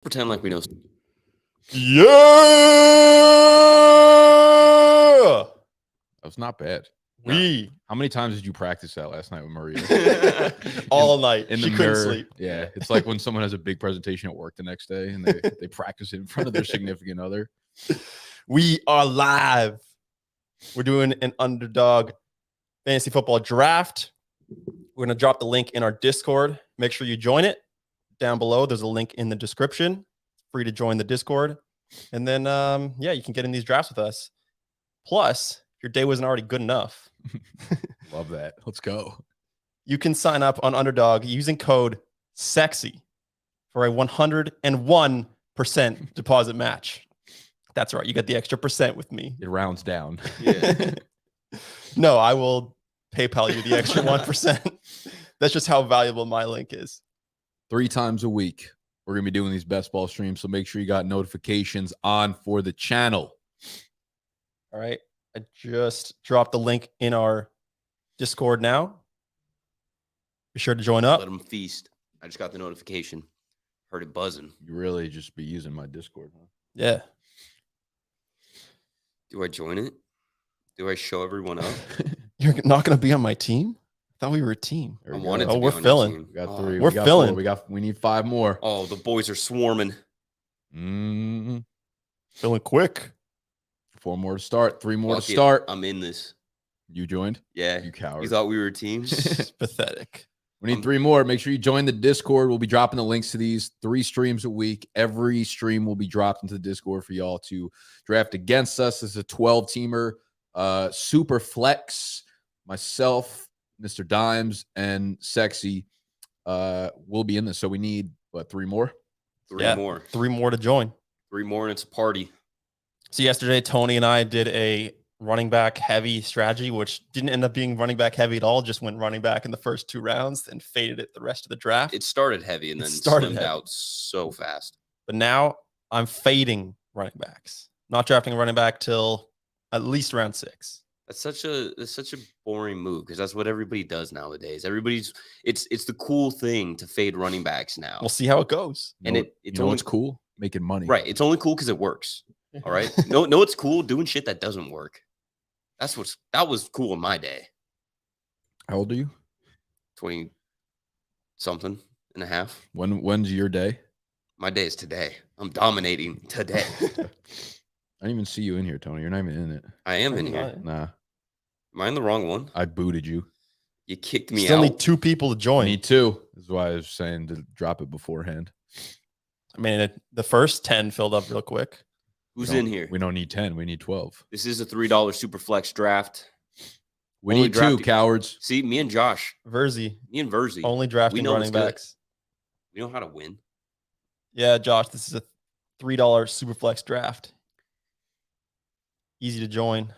Pretend like we know. Yeah, That was not bad. How many times did you practice that last night with Maria? All night. In She the couldn't mirror. sleep. Yeah, it's like when someone has a big presentation at work the next day and they practice it in front of their significant other. We are live. We're doing an underdog fantasy football draft. We're going to drop the link in our Discord. Make sure you join it. Down below, there's a link in the description. Free to join the Discord. And then, yeah, you can get in these drafts with us. Plus, if your day wasn't already good enough, Love that. Let's go. you can sign up on Underdog using code SEXY for a 101% deposit match. That's right. You get the extra percent with me. It rounds down. Yeah. No, I will PayPal you the extra 1%. That's just how valuable my link is. 3 times a week, we're going to be doing these best ball streams. So make sure you got notifications on for the channel. All right. I just dropped the link in our Discord now. Be sure to join up. Let them feast. I just got the notification. Heard it buzzing. You really just be using my Discord, huh? Yeah. Do I join it? Do I show everyone up? You're not going to be on my team? I thought we were a team. There I we wanted go. to Oh, be we're on your filling. team. We got Oh. 3. We're we got filling. 4. We need 5 more. Oh, the boys are swarming. Filling quick. 4 more to start. 3 more Fuck to it. start. I'm in this. You joined? Yeah. You coward. You thought we were a team? It's pathetic. We need 3 more. Make sure you join the Discord. We'll be dropping the links to these 3 streams a week. Every stream will be dropped into the Discord for y'all to draft against us. This is a 12-teamer, super flex. Myself, Mr. Dimes, and Sexy will be in this. So we need, 3 more? 3 more. 3 more to join. 3 more and it's a party. So yesterday, Tony and I did a running back heavy strategy, which didn't end up being running back heavy at all. Just went running back in the first 2 rounds and faded it the rest of the draft. It started heavy and It then started slimmed heavy. out so fast. But now I'm fading running backs. Not drafting a running back till at least round 6. That's such a boring move because that's what everybody does nowadays. It's the cool thing to fade running backs now. We'll see how it goes. And You it's know only what's cool? Making money. right. It's only cool because it works. All right. No, it's cool doing shit that doesn't work. That was cool in my day. How old are you? 20 something and a half. When's your day? My day is today. I'm dominating today. I didn't even see you in here, Tony. You're not even in it. I am in I'm here. not. Nah. Am I in the wrong one? I booted you. You kicked me Still out. need 2 people to join. Me too. This is why I was saying to drop it beforehand. I mean, the first 10 filled up real quick. Who's We don't- in here? We don't need 10. We need 12. This is a $3 super flex draft. We Only need 2, drafting- cowards. See, me and Josh, Verzi, me and Verzi, only drafting know what's running good. backs. we know how to win. Yeah, Josh, this is a $3 super flex draft. Easy to join.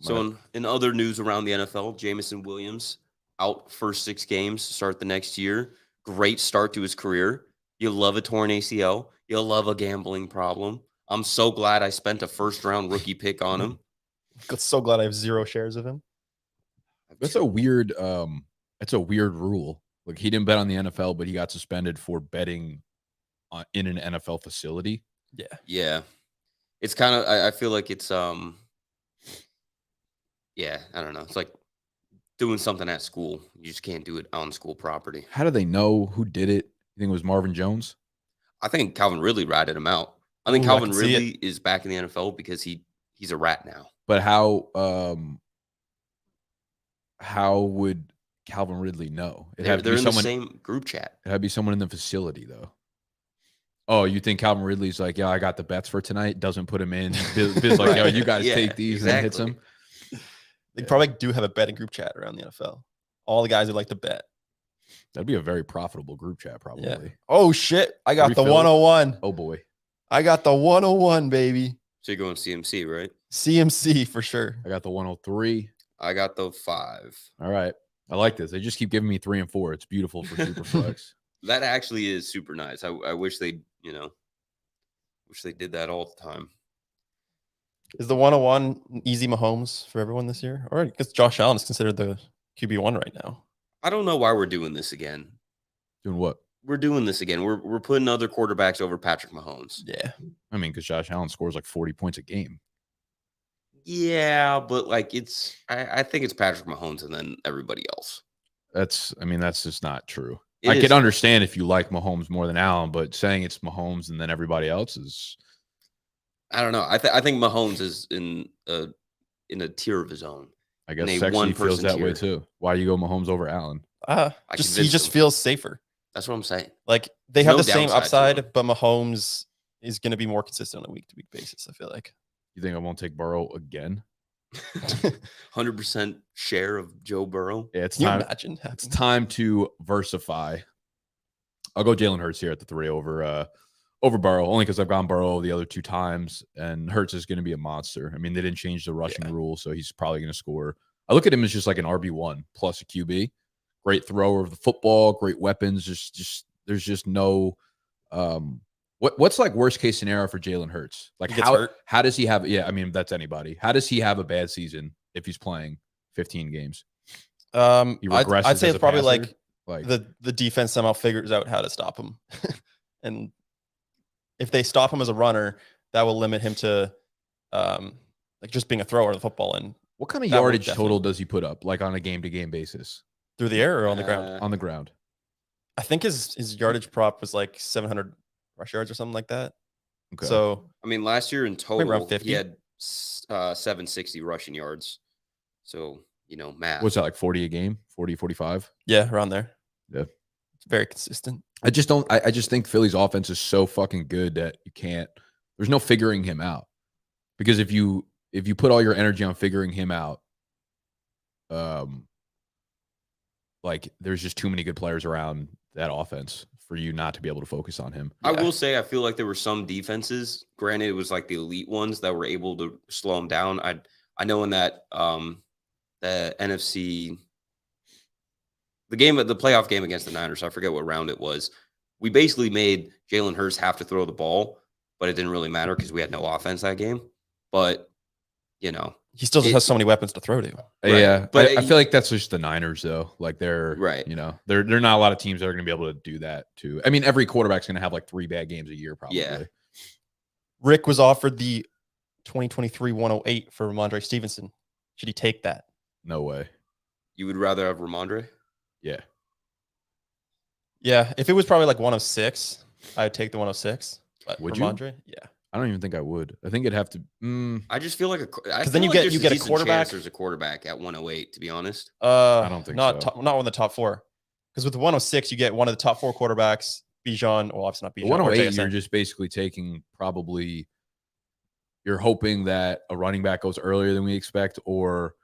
So in other news around the NFL, Jamison Williams out first 6 games to start the next year. Great start to his career. You love a torn ACL. You'll love a gambling problem. I'm so glad I spent a first-round rookie pick on him. So glad I have 0 shares of him. That's a weird rule. Like, he didn't bet on the NFL, but he got suspended for betting in an NFL facility. Yeah. Yeah. It's kind of, I feel like it's, yeah, I don't know. It's like doing something at school. You just can't do it on school property. How do they know who did it? You think it was Marvin Jones? I think Calvin Ridley ratted him out. I think Ooh, I Calvin can see it. Ridley is back in the NFL because he's a rat now. But how would Calvin Ridley know? They're in the same group chat. It had to be someone in the facility, though. Oh, you think Calvin Ridley's like, yeah, I got the bets for tonight, doesn't put him in. Biz like, yo, you guys Yeah, take these, and then hits him. They probably do have a betting group chat around the NFL. All the guys who like to bet. That'd be a very profitable group chat, probably. Yeah. Oh, shit. I got the Refill. 101. Oh, boy. I got the 101, baby. So you're going CMC, right? CMC for sure. I got the 103. I got the 5. All right. I like this. They just keep giving me 3 and 4. It's beautiful for Superflex. That actually is super nice. I wish they, wish they did that all the time. Is the 101 easy Mahomes for everyone this year? Or I guess Josh Allen is considered the QB1 right now. I don't know why we're doing this again. Doing what? we're doing this again. We're putting other quarterbacks over Patrick Mahomes. Yeah. I mean, because Josh Allen scores like 40 points a game. Yeah, but like I think it's Patrick Mahomes and then everybody else. That's just not true. It I is. can understand if you like Mahomes more than Allen, but saying it's Mahomes and then everybody else is. I don't know. I think Mahomes is in a tier of his own. I guess a Sexy feels one-person that way tier. too. Why do you go Mahomes over Allen? He convinced just him. feels safer. That's what I'm saying. Like they There's have no the same downside to upside, but Mahomes is going to be more consistent on a week-to-week basis. I feel like. You think I won't take Burrow again? 100% share of Joe Burrow. Yeah, it's Can you time. imagine? It's time to versify. I'll go Jalen Hurts here at the 3 over Burrow, only because I've gone Burrow the other 2 times, and Hurts is going to be a monster. I mean, they didn't change the rushing rule, so he's probably going to score. I look at him as just like an RB1 plus a QB. Great thrower of the football, great weapons. Just there's just no what's like worst case scenario for Jalen Hurts? Like He gets hurt. how does he have? Yeah, I mean that's anybody. How does he have a bad season if he's playing 15 games? He regresses I'd say as it's a probably passer? like the defense somehow figures out how to stop him, and if they stop him as a runner, that will limit him to like just being a thrower of the football. And what kind of that will yardage definitely- total does he put up, like on a game-to-game basis? through the air or on the ground. On the ground. I think his yardage prop was like 700 rush yards or something like that. Okay. So I mean, last year in total, around 50. he had 760 rushing yards. So, math. What's that, like 40 a game? 40, 45? yeah, around there. Yeah. It's very consistent. I just think Philly's offense is so fucking good that there's no figuring him out. Because if you put all your energy on figuring him out, like there's just too many good players around that offense for you not to be able to focus on him. I will say, I feel like there were some defenses, granted it was like the elite ones, that were able to slow him down. I know in that the NFC, the playoff game against the Niners, I forget what round it was, we basically made Jalen Hurts have to throw the ball, but it didn't really matter because we had no offense that game. But he still just has so many weapons to throw to. Right. Yeah, But I feel like that's just the Niners, though. Like they're right. They're not a lot of teams that are going to be able to do that too. I mean, every quarterback's going to have like 3 bad games a year, probably. Yeah. Rick was offered the 2023 108 for Ramondre Stevenson. Should he take that? No way. You would rather have Ramondre? Yeah. Yeah, if it was probably like 106, I'd take the 106. But Would you? Ramondre, yeah. I don't even think I would. I think it'd have to. I just feel like because then you get a quarterback. There's a quarterback at 108, to be honest. I don't think not so. not one of the top 4. Because with the 106, you get one of the top 4 quarterbacks. Bijan, well, obviously not Bijan. 108, or JSN. you're just basically taking probably. You're hoping that a running back goes earlier than we expect, or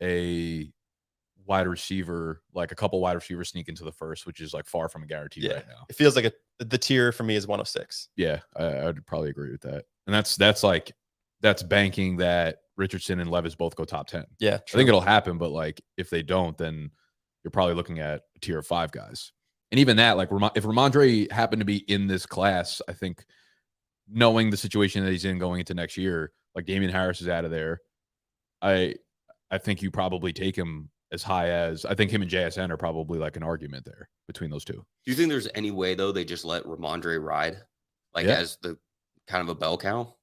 a wide receiver, like a couple wide receivers sneak into the first, which is like far from a guarantee right now. It feels like the tier for me is 106. Yeah, I would probably agree with that. And that's banking that Richardson and Levis both go top 10. Yeah, I think it'll happen, but like if they don't, then you're probably looking at a tier of 5 guys. And even that, like if Ramondre happened to be in this class, I think knowing the situation that he's in going into next year, like Damian Harris is out of there. I think you probably take him as high as, I think him and JSN are probably like an argument there between those two. Do you think there's any way though they just let Ramondre ride, as the kind of a bell cow?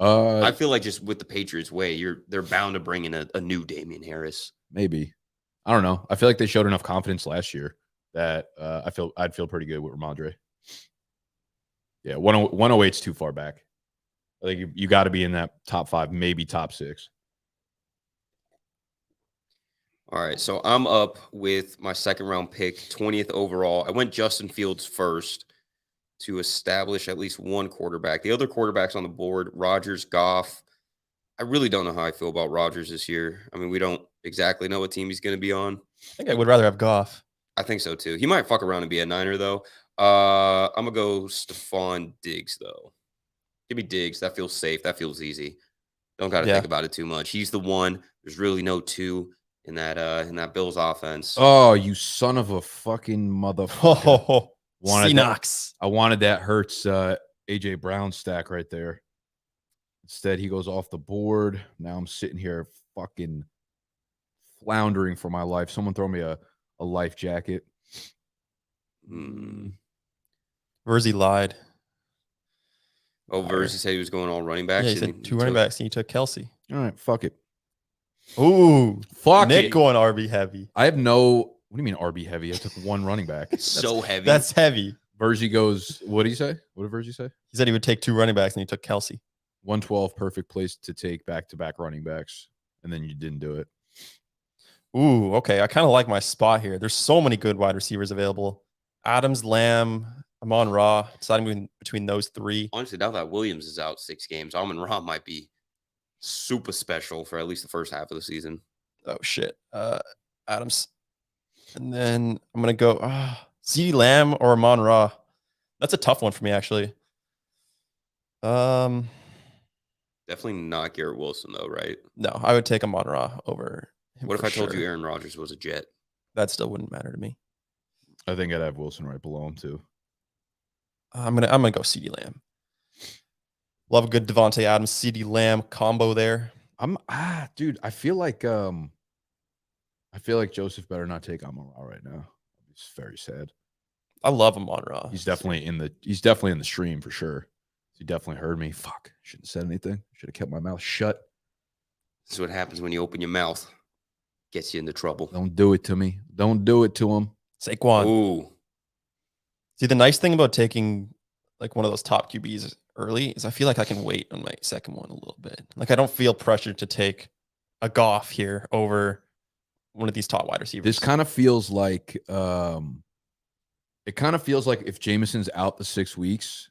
I feel like just with the Patriots way, they're bound to bring in a new Damian Harris. Maybe. I don't know. I feel like they showed enough confidence last year that I'd feel pretty good with Ramondre. Yeah, 108's too far back. I think you got to be in that top 5, maybe top 6. All right, so I'm up with my second round pick, 20th overall. I went Justin Fields first to establish at least one quarterback. The other quarterbacks on the board, Rodgers, Goff. I really don't know how I feel about Rodgers this year. I mean, we don't exactly know what team he's going to be on. I think I would rather have Goff. I think so too. He might fuck around and be a Niner though. I'm gonna go Stephon Diggs though. Give me Diggs. That feels safe. That feels easy. Don't got to think about it too much. He's the one. There's really no 2 in that Bills offense. Oh, you son of a fucking motherfucker! I wanted that Hurts AJ Brown stack right there. Instead, he goes off the board. Now I'm sitting here fucking floundering for my life. Someone throw me a life jacket. Verzi lied. Oh, Verzi said he was going all running backs. Yeah, he and said 2 running backs, and he took Kelsey. All right, fuck it. Ooh, Fuck Nick it. going RB heavy. I have no. What do you mean RB heavy? I took one running back. So heavy. That's heavy. Verzi goes. What did he say? What did Verzi say? He said he would take 2 running backs, and he took Kelsey. 112, perfect place to take back-to-back running backs, and then you didn't do it. Ooh, okay. I kind of like my spot here. There's so many good wide receivers available. Adams, Lamb, Amon-Ra. Deciding between those 3. Honestly, now that Williams is out 6 games, Amon-Ra might be super special for at least the first half of the season. Oh shit. Adams. And then I'm gonna go CeeDee Lamb or Amon-Ra. That's a tough one for me, actually. Definitely not Garrett Wilson, though, right? No, I would take Amon-Ra over him. What if I told you sure. Aaron Rodgers was a Jet? That still wouldn't matter to me. I think I'd have Wilson right below him too. I'm gonna go CeeDee Lamb. Love a good Devontae Adams, CeeDee Lamb combo there. Dude, I feel like Joseph better not take Amon-Ra right now. It's very sad. I love Amon-Ra. He's definitely in the stream for sure. He definitely heard me. Fuck. Shouldn't have said anything. Should have kept my mouth shut. This is what happens when you open your mouth. Gets you into trouble. Don't do it to me. Don't do it to him. Saquon. Ooh. See, the nice thing about taking like one of those top QBs early is I feel like I can wait on my second one a little bit. Like I don't feel pressured to take a Goff here over one of these top wide receivers. This kind of feels like if Jameson's out the 6 weeks,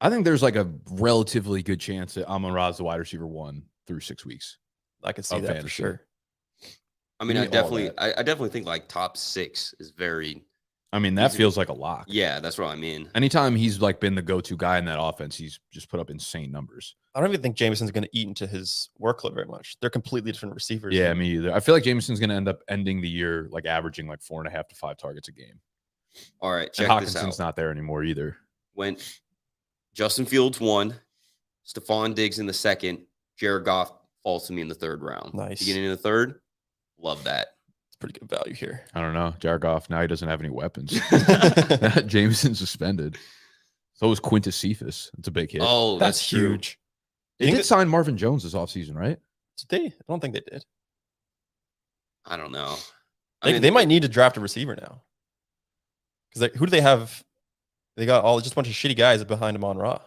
I think there's like a relatively good chance that Amon-Ra's the wide receiver 1 through 6 weeks. I could see that fantasy. for sure. I mean, Give me all that. I definitely think like top 6 is very. I mean, that Easy. feels like a lock. Yeah, that's what I mean. Anytime he's like been the go-to guy in that offense, he's just put up insane numbers. I don't even think Jameson's going to eat into his workload very much. They're completely different receivers. Yeah, me either. I feel like Jameson's going to end up ending the year like averaging like 4.5 to 5 targets a game. All right, check And this Hawkinson's out. not there anymore either. When Justin Fields 1, Stephon Diggs in the 2nd, Jared Goff falls to me in the 3rd round. Nice. Beginning in the 3rd, love that. It's pretty good value here. I don't know. Jared Goff, now he doesn't have any weapons. Jameson suspended. So was Quintus Cephas. It's a big hit. Oh, That's true. huge. They did sign Marvin Jones this offseason, right? Did they? I don't think they did. I don't know. They might need to draft a receiver now. Because who do they have? They got just a bunch of shitty guys behind Amon-Ra.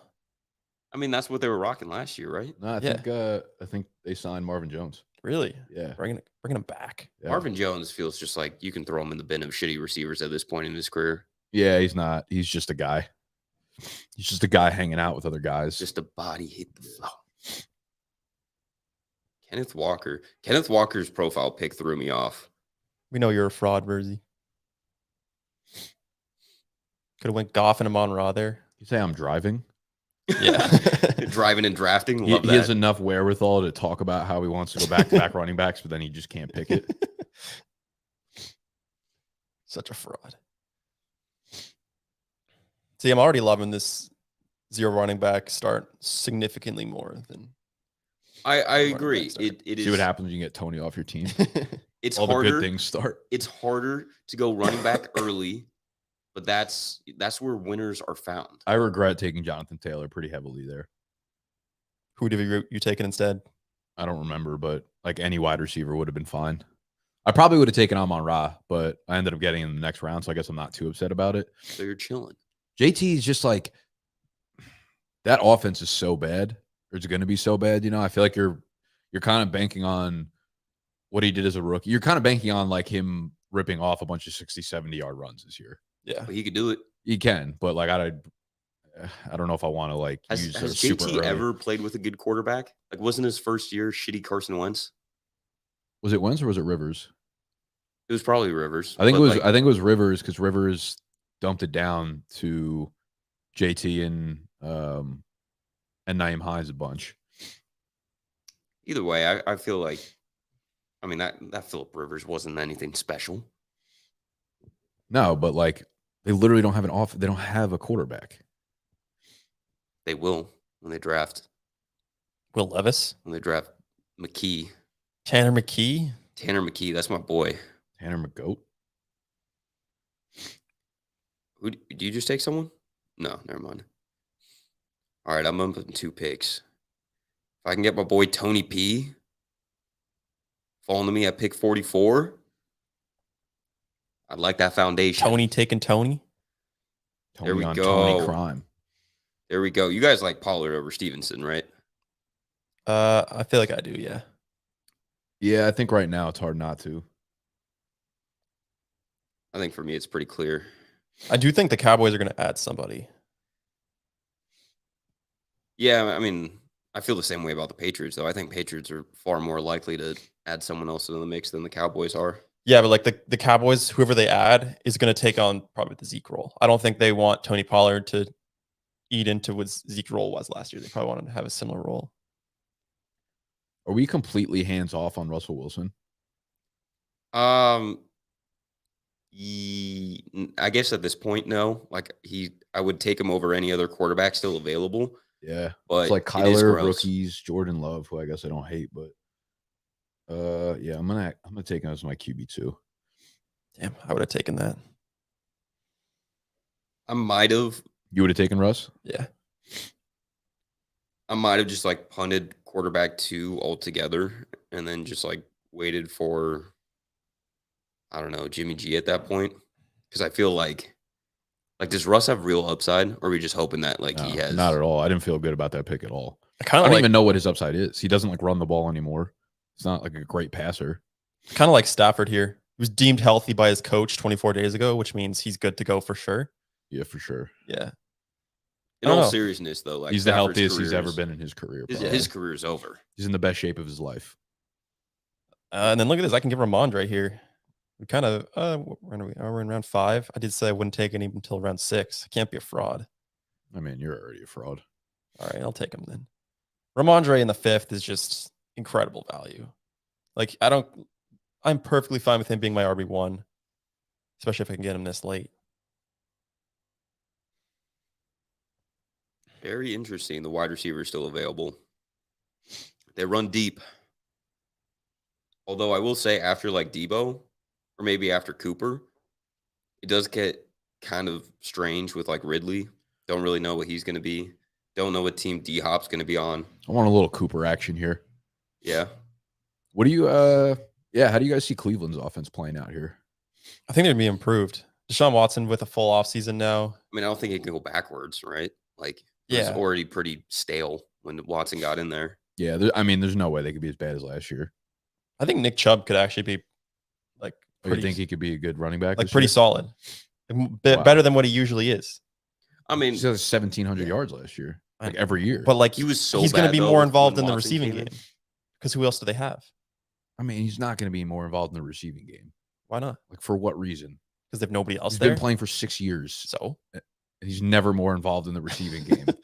I mean, that's what they were rocking last year, right? No, I think they signed Marvin Jones. Really? Yeah. Bringing him back. Yeah. Marvin Jones feels just like you can throw him in the bin of shitty receivers at this point in his career. Yeah, he's not. He's just a guy. He's just a guy hanging out with other guys. Just a body hit the floor. Kenneth Walker. Kenneth Walker's profile pic threw me off. We know you're a fraud, Verzi. Could have went Goff and Amon-Ra there. You say I'm driving? Yeah. Driving and drafting. He Love that. has enough wherewithal to talk about how he wants to go back-to-back running backs, but then he just can't pick it. Such a fraud. See, I'm already loving this 0 running back start significantly more than. I running agree. back start. It is. See what happens when you get Tony off your team. It's All the harder. good things start. It's harder to go running back early, but that's where winners are found. I regret taking Jonathan Taylor pretty heavily there. Who have you taken instead? I don't remember, but like any wide receiver would have been fine. I probably would have taken Amon-Ra, but I ended up getting in the next round, so I guess I'm not too upset about it. So you're chilling. JT is just like, that offense is so bad, or it's going to be so bad. You know, I feel like you're kind of banking on what he did as a rookie. You're kind of banking on like him ripping off a bunch of 60, 70-yard runs this year. Yeah. But he could do it. He can, but like I don't know if I want to like Has use a super JT early. ever played with a good quarterback? Like, wasn't his first year shitty Carson Wentz? Was it Wentz or was it Rivers? It was probably Rivers. I think it but, was. like, I think it was Rivers because Rivers dumped it down to JT and Naeem Hines a bunch. either way, I feel like, I mean, that Phillip Rivers wasn't anything special. No, but like they literally don't have an off. They don't have a quarterback. They will when they draft. Will Levis, When they draft McKee. Tanner McKee. Tanner McKee, that's my boy. Tanner McGoat. Who do you just take someone? No, never mind. All right, I'm up in 2 picks. If I can get my boy Tony P falling to me at pick 44, I'd like that foundation. Tony taking Tony. There we on go. Tony crime. There we go. You guys like Pollard over Stevenson, right? I feel like I do. Yeah. Yeah, I think right now it's hard not to. I think for me it's pretty clear. I do think the Cowboys are going to add somebody. Yeah, I mean, I feel the same way about the Patriots, though. I think Patriots are far more likely to add someone else into the mix than the Cowboys are. Yeah, but like the Cowboys, whoever they add is going to take on probably the Zeke role. I don't think they want Tony Pollard to eat into what Zeke's role was last year. They probably wanted to have a similar role. Are we completely hands off on Russell Wilson? I guess at this point, no. Like I would take him over any other quarterback still available. Yeah, But it's like it is Kyler, gross. rookies, Jordan Love, who I guess I don't hate, but yeah, I'm gonna take him as my QB2. Damn, I would have taken that. I might have You would have taken Russ? Yeah. just like punted quarterback 2 altogether and then just like waited for, I don't know, Jimmy G at that point. Because I feel like does Russ have real upside, or are we just hoping that like he No, has? not at all. I didn't feel good about that pick at all. I kind I of don't like even know what his upside is. He doesn't like run the ball anymore. He's not like a great passer. kind of like Stafford here. He was deemed healthy by his coach 24 days ago, which means he's good to go for sure. Yeah, for sure. Yeah. In I don't all know. seriousness, though, like He's the Stafford's healthiest he's career ever is- been in his career. His, probably. his career is over. He's in the best shape of his life. And then look at this. I can give Ramondre here. We kind of, when are we? We're in round 5. I did say I wouldn't take any until round 6. I can't be a fraud. I mean, you're already a fraud. All right, I'll take him then. Ramondre in the 5th is just incredible value. Like, I'm perfectly fine with him being my RB1, especially if I can get him this late. Very interesting. The wide receiver is still available. They run deep. Although I will say after like Debo, or maybe after Cooper, it does get kind of strange with like Ridley. Don't really know what he's going to be. Don't know what team D-Hop's going to be on. I want a little Cooper action here. Yeah. What do you how do you guys see Cleveland's offense playing out here? I think they'd be improved. Deshaun Watson with a full offseason now. I mean, I don't think it can go backwards, right? Like, it was Yeah. already pretty stale when Watson got in there. Yeah, there's no way they could be as bad as last year. I think Nick Chubb could actually be like Oh, you think he could be a good running back? like this pretty year? solid. Wow. Better than what he usually is. I mean, He has 1,700 yards last year, like every year. But like he was so he's going to bad, be though, more when involved in the Watson receiving came in. game. Because who else do they have? I mean, he's not going to be more involved in the receiving game. Why not? Like, for what reason? Because they have nobody else He's there. been playing for 6 years. So And he's never more involved in the receiving game. Has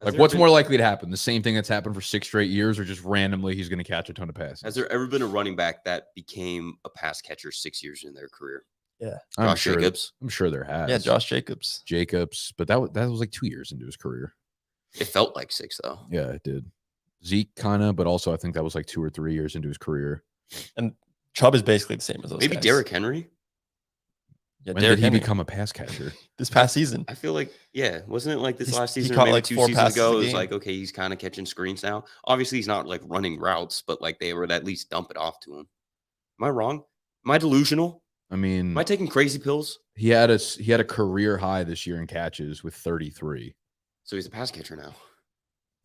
Like, there what's been- more likely to happen? The same thing that's happened for 6 straight years, or just randomly he's going to catch a ton of passes? Has there ever been a running back that became a pass catcher 6 years in their career? I'm Josh sure, Jacobs. I'm sure there has. yeah, Josh Jacobs. Jacobs, but that was like 2 years into his career. It felt like 6, though. Yeah, it did. Zeke kind of, but also I think that was like 2 or 3 years into his career. And Chubb is basically the same as those Maybe guys. Derrick Henry? Yeah, When Derrick did he Henry become a pass catcher? this past season. I feel like, yeah, wasn't it like this last He season or caught, maybe like, 2 4 seasons passes a ago? It was game. like, okay, he's kind of catching screens now. Obviously, he's not like running routes, but like they would at least dump it off to him. Am I wrong? Am I delusional? I mean, Am I taking crazy pills? he had a career high this year in catches with 33. So he's a pass catcher now.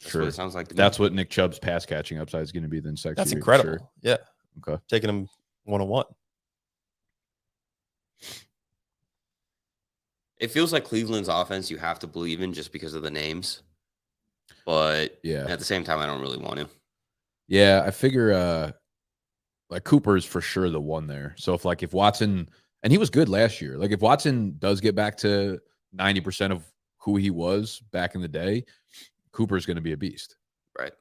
That's Sure. what it sounds like to me. That's what Nick Chubb's pass catching upside is going to be the next That's year, incredible. sure. Yeah. Okay. Taking him 101. It feels like Cleveland's offense you have to believe in just because of the names. But Yeah. at the same time, I don't really want to. Yeah, I figure like Cooper is for sure the one there. So if Watson, and he was good last year, like if Watson does get back to 90% of who he was back in the day, Cooper is going to be a beast. Right.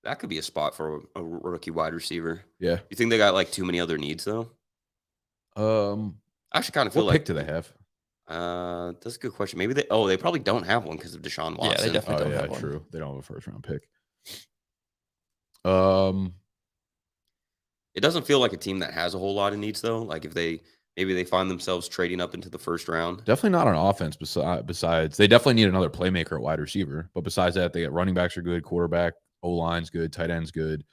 That could be a spot for a rookie wide receiver. Yeah. You think they got like too many other needs though? I actually kind of feel What like pick do they have? that's a good question. Maybe they probably don't have one because of Deshaun Watson. Yeah, they definitely Oh don't yeah, have one. true. They don't have a first round pick. It doesn't feel like a team that has a whole lot of needs though. Like if they Maybe they find themselves trading up into the first round. Definitely not on offense. Besides, they definitely need another playmaker at wide receiver. But besides that, they get running backs are good, quarterback, O-line's good, tight end's good.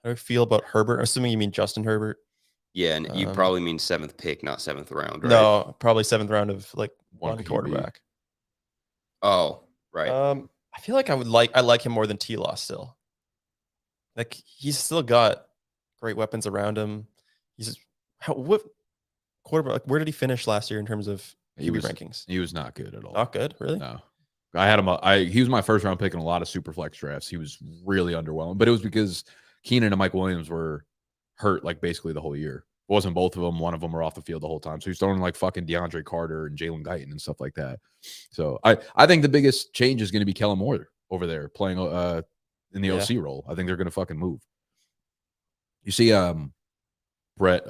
How do you feel about Herbert? Assuming you mean Justin Herbert. Yeah, and you probably mean 7th pick, not 7th round, right? No, probably 7th round of like one QB. quarterback. Oh, right. I feel like I like him more than T-Law still. Like he's still got great weapons around him. What quarterback? Like, where did he finish last year in terms of QB rankings? He was not good at all. Not good, really. No, I had him. He was my first round pick in a lot of super flex drafts. He was really underwhelming, but it was because Keenan and Mike Williams were hurt like basically the whole year. It wasn't both of them. One of them were off the field the whole time. So he's throwing like fucking DeAndre Carter and Jalen Guyton and stuff like that. So I think the biggest change is going to be Kellen Moore over there playing in the OC role. I think they're going to fucking move. You see, Brett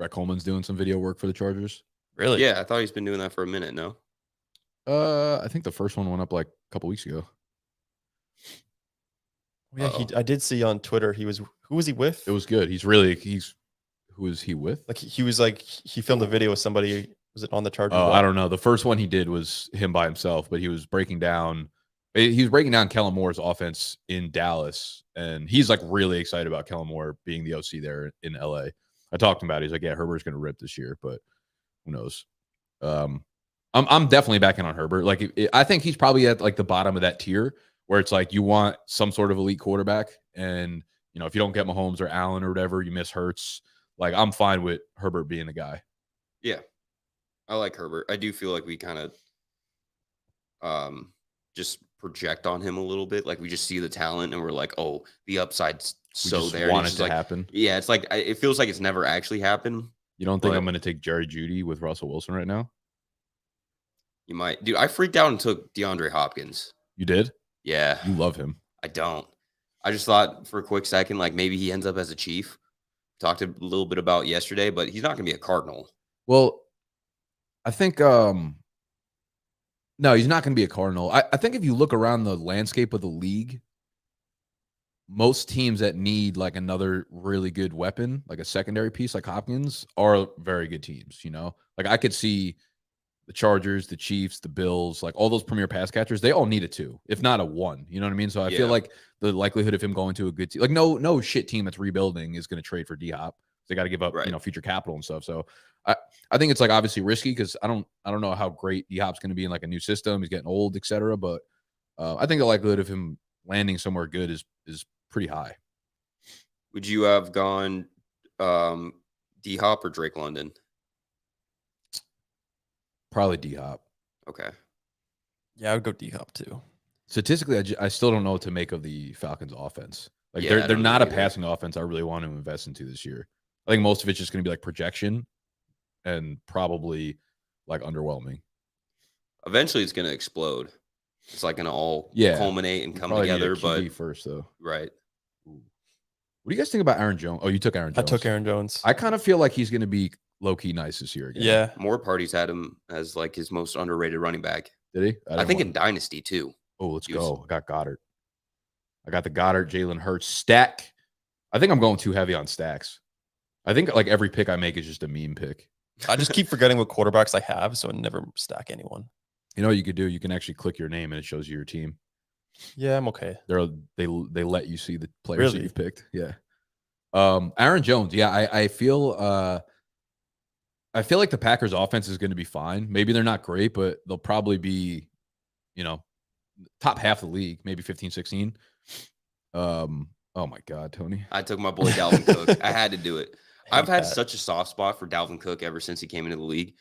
Coleman's doing some video work for the Chargers. Really? Yeah, I thought he's been doing that for a minute. No. I think the first one went up like a couple weeks ago. Yeah, I did see on Twitter who was he with? It was good. Who is he with? Like he filmed a video with somebody. Was it on the Chargers? I don't know. The first one he did was him by himself, but he was breaking down Kellen Moore's offense in Dallas, and he's like really excited about Kellen Moore being the OC there in LA. I talked to him about it. He's like, yeah, Herbert's going to rip this year, but who knows? I'm definitely back in on Herbert. Like, I think he's probably at like the bottom of that tier where it's like you want some sort of elite quarterback, and if you don't get Mahomes or Allen or whatever, you miss Hurts. Like, I'm fine with Herbert being the guy. Yeah, I like Herbert. I do feel like we kind of just project on him a little bit. Like, we just see the talent and we're like, oh, the upside's so there. Want it to happen. Yeah, it's like it feels like it's never actually happened. You don't think I'm going to take Jerry Jeudy with Russell Wilson right now? You might. Dude, I freaked out and took DeAndre Hopkins. You did? Yeah. You love him. I don't. I just thought for a quick second, like maybe he ends up as a Chief. Talked a little bit about yesterday, but he's not going to be a Cardinal. Well, I think no, he's not going to be a Cardinal. I think if you look around the landscape of the league, most teams that need like another really good weapon, like a secondary piece like Hopkins, are very good teams, Like, I could see the Chargers, the Chiefs, the Bills, like all those premier pass catchers, they all need a 2, if not a 1. You know what I mean? So I feel like the likelihood of him going to a good team, like no shit team that's rebuilding is going to trade for D-Hop. They got to give up, future capital and stuff. So I think it's like obviously risky because I don't know how great D-Hop's going to be in like a new system. He's getting old, etc. But I think the likelihood of him landing somewhere good is pretty high. Would you have gone D-Hop or Drake London? Probably D-Hop. Okay. Yeah, I would go D-Hop too. Statistically, I still don't know what to make of the Falcons' offense. Like, they're not a passing offense I really want to invest into this year. I think most of it's just going to be like projection and probably like underwhelming. Eventually, it's going to explode. It's like going to all culminate and come together. But first, though, right. What do you guys think about Aaron Jones? Oh, you took Aaron Jones. I took Aaron Jones. I kind of feel like he's going to be low-key nice this year again. Yeah. More parties had him as like his most underrated running back. Did he? I think in Dynasty too. Oh, let's go. I got Goddard. I got the Goddard, Jalen Hurts stack. I think I'm going too heavy on stacks. I think like every pick I make is just a meme pick. I just keep forgetting what quarterbacks I have, so I never stack anyone. You know what you could do? You can actually click your name and it shows you your team. Yeah, I'm okay. They let you see the players that you've picked. Yeah. Aaron Jones. Yeah, I feel like the Packers offense is going to be fine. Maybe they're not great, but they'll probably be, top half of the league, maybe 15, 16. Oh my God, Tony. I took my boy Dalvin Cook. I had to do it. I've had such a soft spot for Dalvin Cook ever since he came into the league.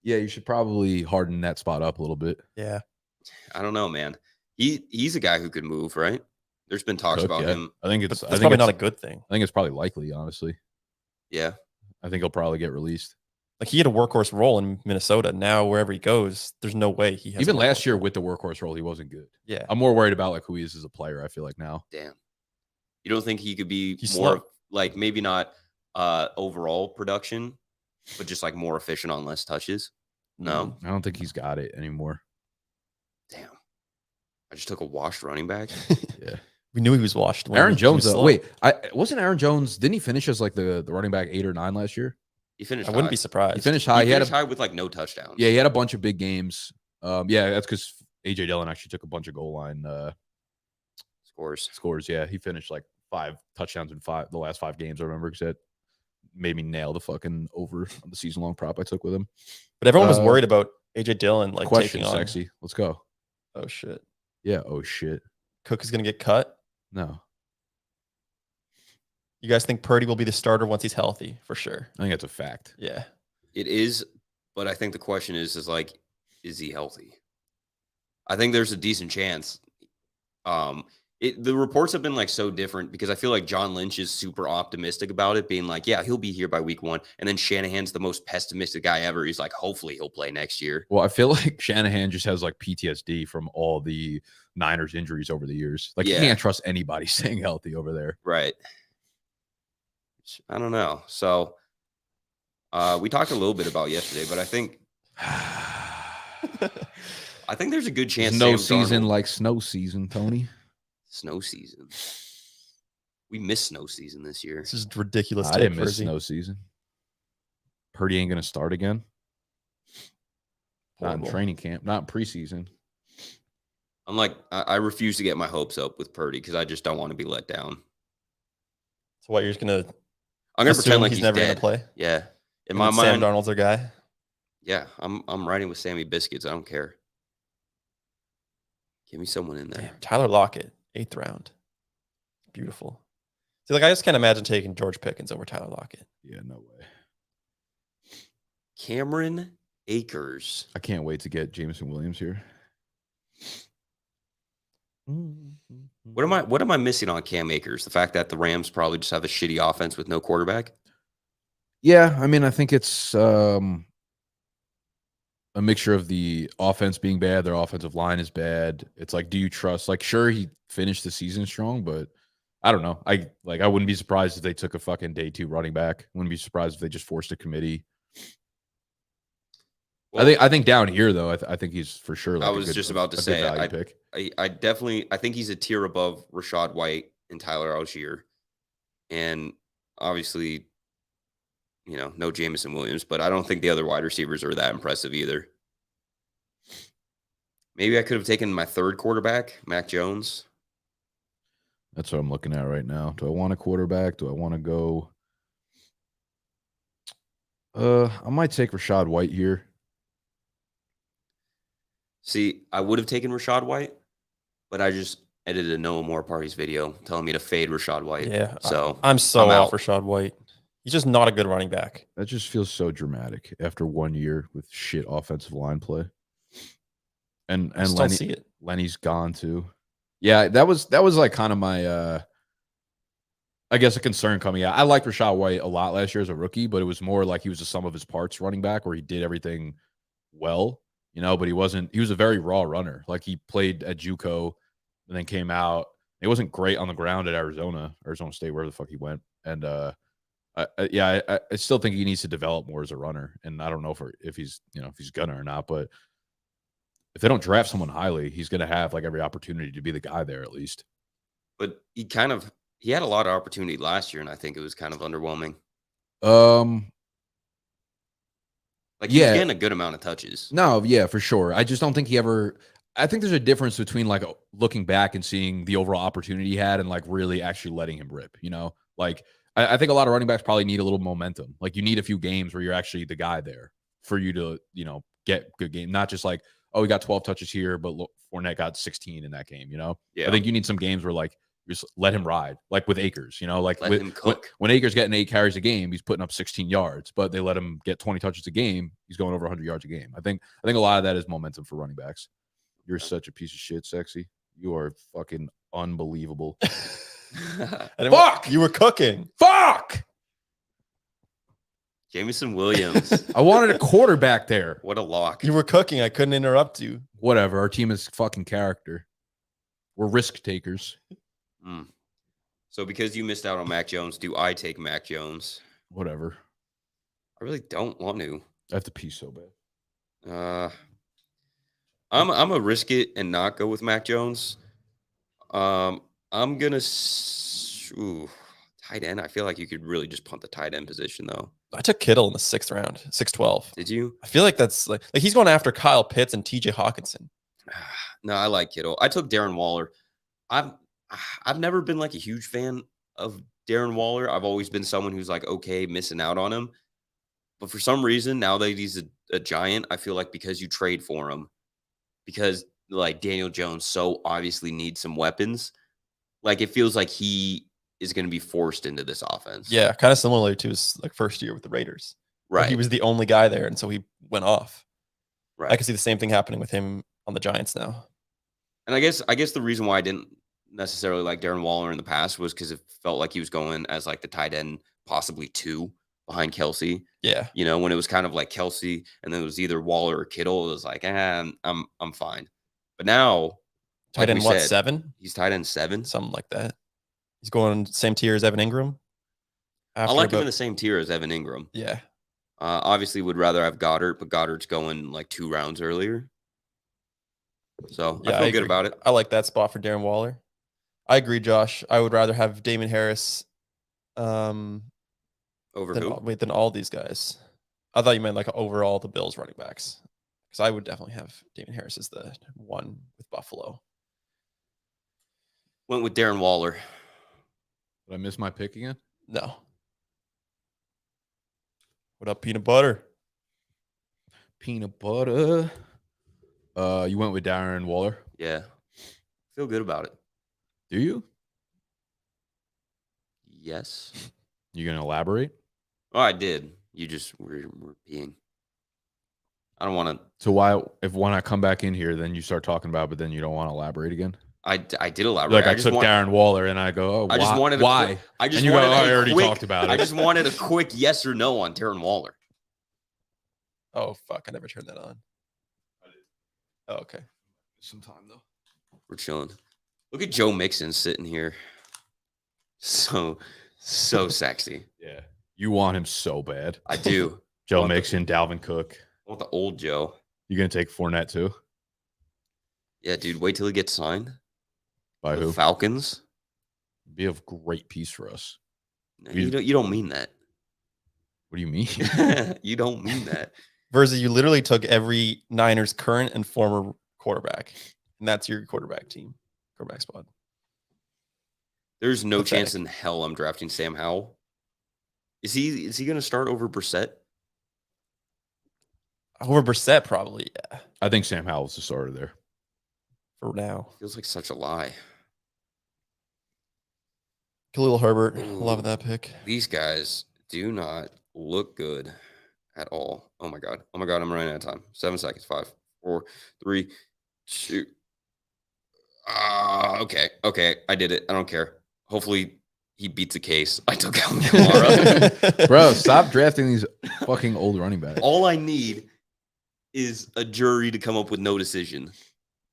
Yeah, you should probably harden that spot up a little bit. Yeah. I don't know, man. He's a guy who could move, right? There's been talks about him. I think it's probably not a good thing. I think it's probably likely, honestly. Yeah. I think he'll probably get released. Like, he had a workhorse role in Minnesota. Now, wherever he goes, there's no way he has. Even last year with the workhorse role, he wasn't good. Yeah. I'm more worried about like who he is as a player, I feel like now. Damn. You don't think he could be He's more slow. like maybe not overall production, but just like more efficient on less touches? No. I don't think he's got it anymore. Damn. I just took a washed running back. Yeah. We knew he was washed. Aaron Jones, though. Wait, wasn't Aaron Jones, didn't he finish as like the running back 8 or 9 last year? He finished I wouldn't be high. surprised. He finished high. He He had finished a high with like no touchdowns. he had a bunch of big games. Yeah, that's because AJ Dillon actually took a bunch of goal line scores. Yeah, he finished like 5 touchdowns in the last 5 games. I remember because that made me nail the fucking over on the season long prop I took with him. But everyone was worried about AJ Dillon like Question, taking on. sexy. Let's go. Oh shit. Yeah. Oh shit. Cook is gonna get cut. No, You guys think Purdy will be the starter once he's healthy for sure? I think that's a fact. Yeah. It is, but I think the question is like, is he healthy? I think there's a decent chance. The reports have been like so different because I feel like John Lynch is super optimistic about it, being like, yeah, he'll be here by week 1. And then Shanahan's the most pessimistic guy ever. He's like, hopefully he'll play next year. Well, I feel like Shanahan just has like PTSD from all the Niners injuries over the years. Like, Yeah. he can't trust anybody staying healthy over there. Right. I don't know. So we talked a little bit about yesterday, but I think there's a good chance. No Sam season Darnold- like snow season, Tony. Snow season. We missed snow season this year. This is ridiculous. I didn't miss Purdy. snow season. Purdy ain't going to start again. Not in Horrible. training camp, not in preseason. I'm like, I refuse to get my hopes up with Purdy because I just don't want to be let down. So what, you're just gonna I'm gonna assume pretend like he's he's never dead. gonna play? Yeah, in And my Sam mind, Darnold's our guy. yeah, I'm riding with Sammy Biscuits. I don't care. Give me someone in there. Damn, Tyler Lockett, 8th round. Beautiful. See, like I just can't imagine taking George Pickens over Tyler Lockett. Yeah, no way. Cameron Akers. I can't wait to get Jameson Williams here. What am I missing on Cam Akers? The fact that the Rams probably just have a shitty offense with no quarterback. Yeah, I mean, I think it's a mixture of the offense being bad, their offensive line is bad. It's like, do you trust? Like, sure, he finished the season strong, but I don't know. I wouldn't be surprised if they took a fucking day 2 running back. Wouldn't be surprised if they just forced a committee. Well, I think down here though, I think he's for sure. Like I was just about to say, value pick. I definitely think he's a tier above Rashad White and Tyler Algier, and obviously, no Jameson Williams, but I don't think the other wide receivers are that impressive either. Maybe I could have taken my 3rd quarterback, Mac Jones. That's what I'm looking at right now. Do I want a quarterback? Do I want to go? I might take Rashad White here. See, I would have taken Rashad White, but I just edited a Noah Moore Party's video telling me to fade Rashad White. Yeah. So I'm so I'm out out. for Rashad White. He's just not a good running back. That just feels so dramatic after 1 year with shit offensive line play. And I just don't see it. Lenny's gone too. Yeah, that was like kind of my I guess a concern coming out. I liked Rashad White a lot last year as a rookie, but it was more like he was a sum of his parts running back where he did everything well, but he was a very raw runner. Like he played at JUCO and then came out. It wasn't great on the ground at Arizona State, wherever the fuck he went. And I still think he needs to develop more as a runner. And I don't know if he's gonna or not, but if they don't draft someone highly, he's gonna have like every opportunity to be the guy there at least. But he had a lot of opportunity last year, and I think it was kind of underwhelming. Like he was getting a good amount of touches. No, yeah, for sure. I just don't think he ever. I think there's a difference between like looking back and seeing the overall opportunity he had and like really actually letting him rip. Like I think a lot of running backs probably need a little momentum. Like you need a few games where you're actually the guy there for you to get good game, not just like, oh, we got 12 touches here, but Fournette got 16 in that game. Yeah. I think you need some games where like just let him ride, like with Akers. Like Let him cook. When Akers getting 8 carries a game, he's putting up 16 yards, but they let him get 20 touches a game, he's going over 100 yards a game. I think a lot of that is momentum for running backs. You're such a piece of shit, sexy. You are fucking unbelievable. Fuck! You were cooking. Fuck! Jameson Williams. I wanted a quarterback there. What a lock. You were cooking. I couldn't interrupt you. Whatever. Our team is fucking character. We're risk takers. So because you missed out on Mac Jones, do I take Mac Jones? Whatever. I really don't want to. I have to pee so bad. I'm gonna risk it and not go with Mac Jones. I'm gonna tight end. I feel like you could really just punt the tight end position though. I took Kittle in the 6th round, 6-12. Did you? I feel like that's like he's going after Kyle Pitts and TJ Hawkinson. No, I like Kittle. I took Darren Waller. I've never been like a huge fan of Darren Waller. I've always been someone who's like okay missing out on him. But for some reason, now that he's a giant, I feel like because you trade for him, because like Daniel Jones so obviously needs some weapons, like it feels like he is going to be forced into this offense. Yeah, kind of similar to his like first year with the Raiders. Right. He was the only guy there, and so he went off. Right. I can see the same thing happening with him on the Giants now. And I guess the reason why I didn't necessarily like Darren Waller in the past was because it felt like he was going as like the tight end, possibly 2 behind Kelsey. Yeah. You know, when it was kind of like Kelsey and then it was either Waller or Kittle, it was like, I'm fine. But now, Tight end, we said, 7? He's tight end 7. Something like that. He's going same tier as Evan Ingram. I like him in the same tier as Evan Ingram. Yeah. Obviously, would rather have Goddard, but Goddard's going like 2 rounds earlier. So Yeah, I feel good about it. I like that spot for Darren Waller. I agree, Josh. I would rather have Damon Harris Over who? than all these guys. I thought you meant like overall the Bills running backs. Because I would definitely have Damon Harris as the 1 with Buffalo. Went with Darren Waller. Did I miss my pick again? No. What up, peanut butter? Peanut butter. You went with Darren Waller. Yeah. Feel good about it. Do you? Yes. You gonna elaborate? Oh, I did. You just were peeing. I don't want to. So why, when I come back in here, then you start talking about, but then you don't want to elaborate again? I did elaborate. Like I took Darren Waller and I go, oh, I just wanted why? I just and you wanted go, oh, I already quick, talked about it. I just wanted a quick yes or no on Darren Waller. Oh, fuck. I never turned that on. Oh, okay. Some time though. We're chilling. Look at Joe Mixon sitting here. So sexy. Yeah. You want him so bad. I do. Joe Mixon, Dalvin Cook. I want the old Joe. You gonna take Fournette too? Yeah, dude. Wait till he gets signed. By The who? Falcons. Be a great piece for us. No, you don't mean that. What do you mean? You don't mean that. Versus you literally took every Niners current and former quarterback. And that's your quarterback spot. There's no Pathetic. chance in hell I'm drafting Sam Howell. Is he going to start over Brissett? Over Brissett, probably, yeah. I think Sam Howell's the starter there. For now. Feels like such a lie. Khalil Herbert. Ooh. Love that pick. These guys do not look good at all. Oh my god. I'm running out of time. 7 seconds. 5, 4, 3, 2. Okay. I did it. I don't care. Hopefully he beats the case. I took Alvin Kamara. Bro, stop drafting these fucking old running backs. All I need is a jury to come up with no decision.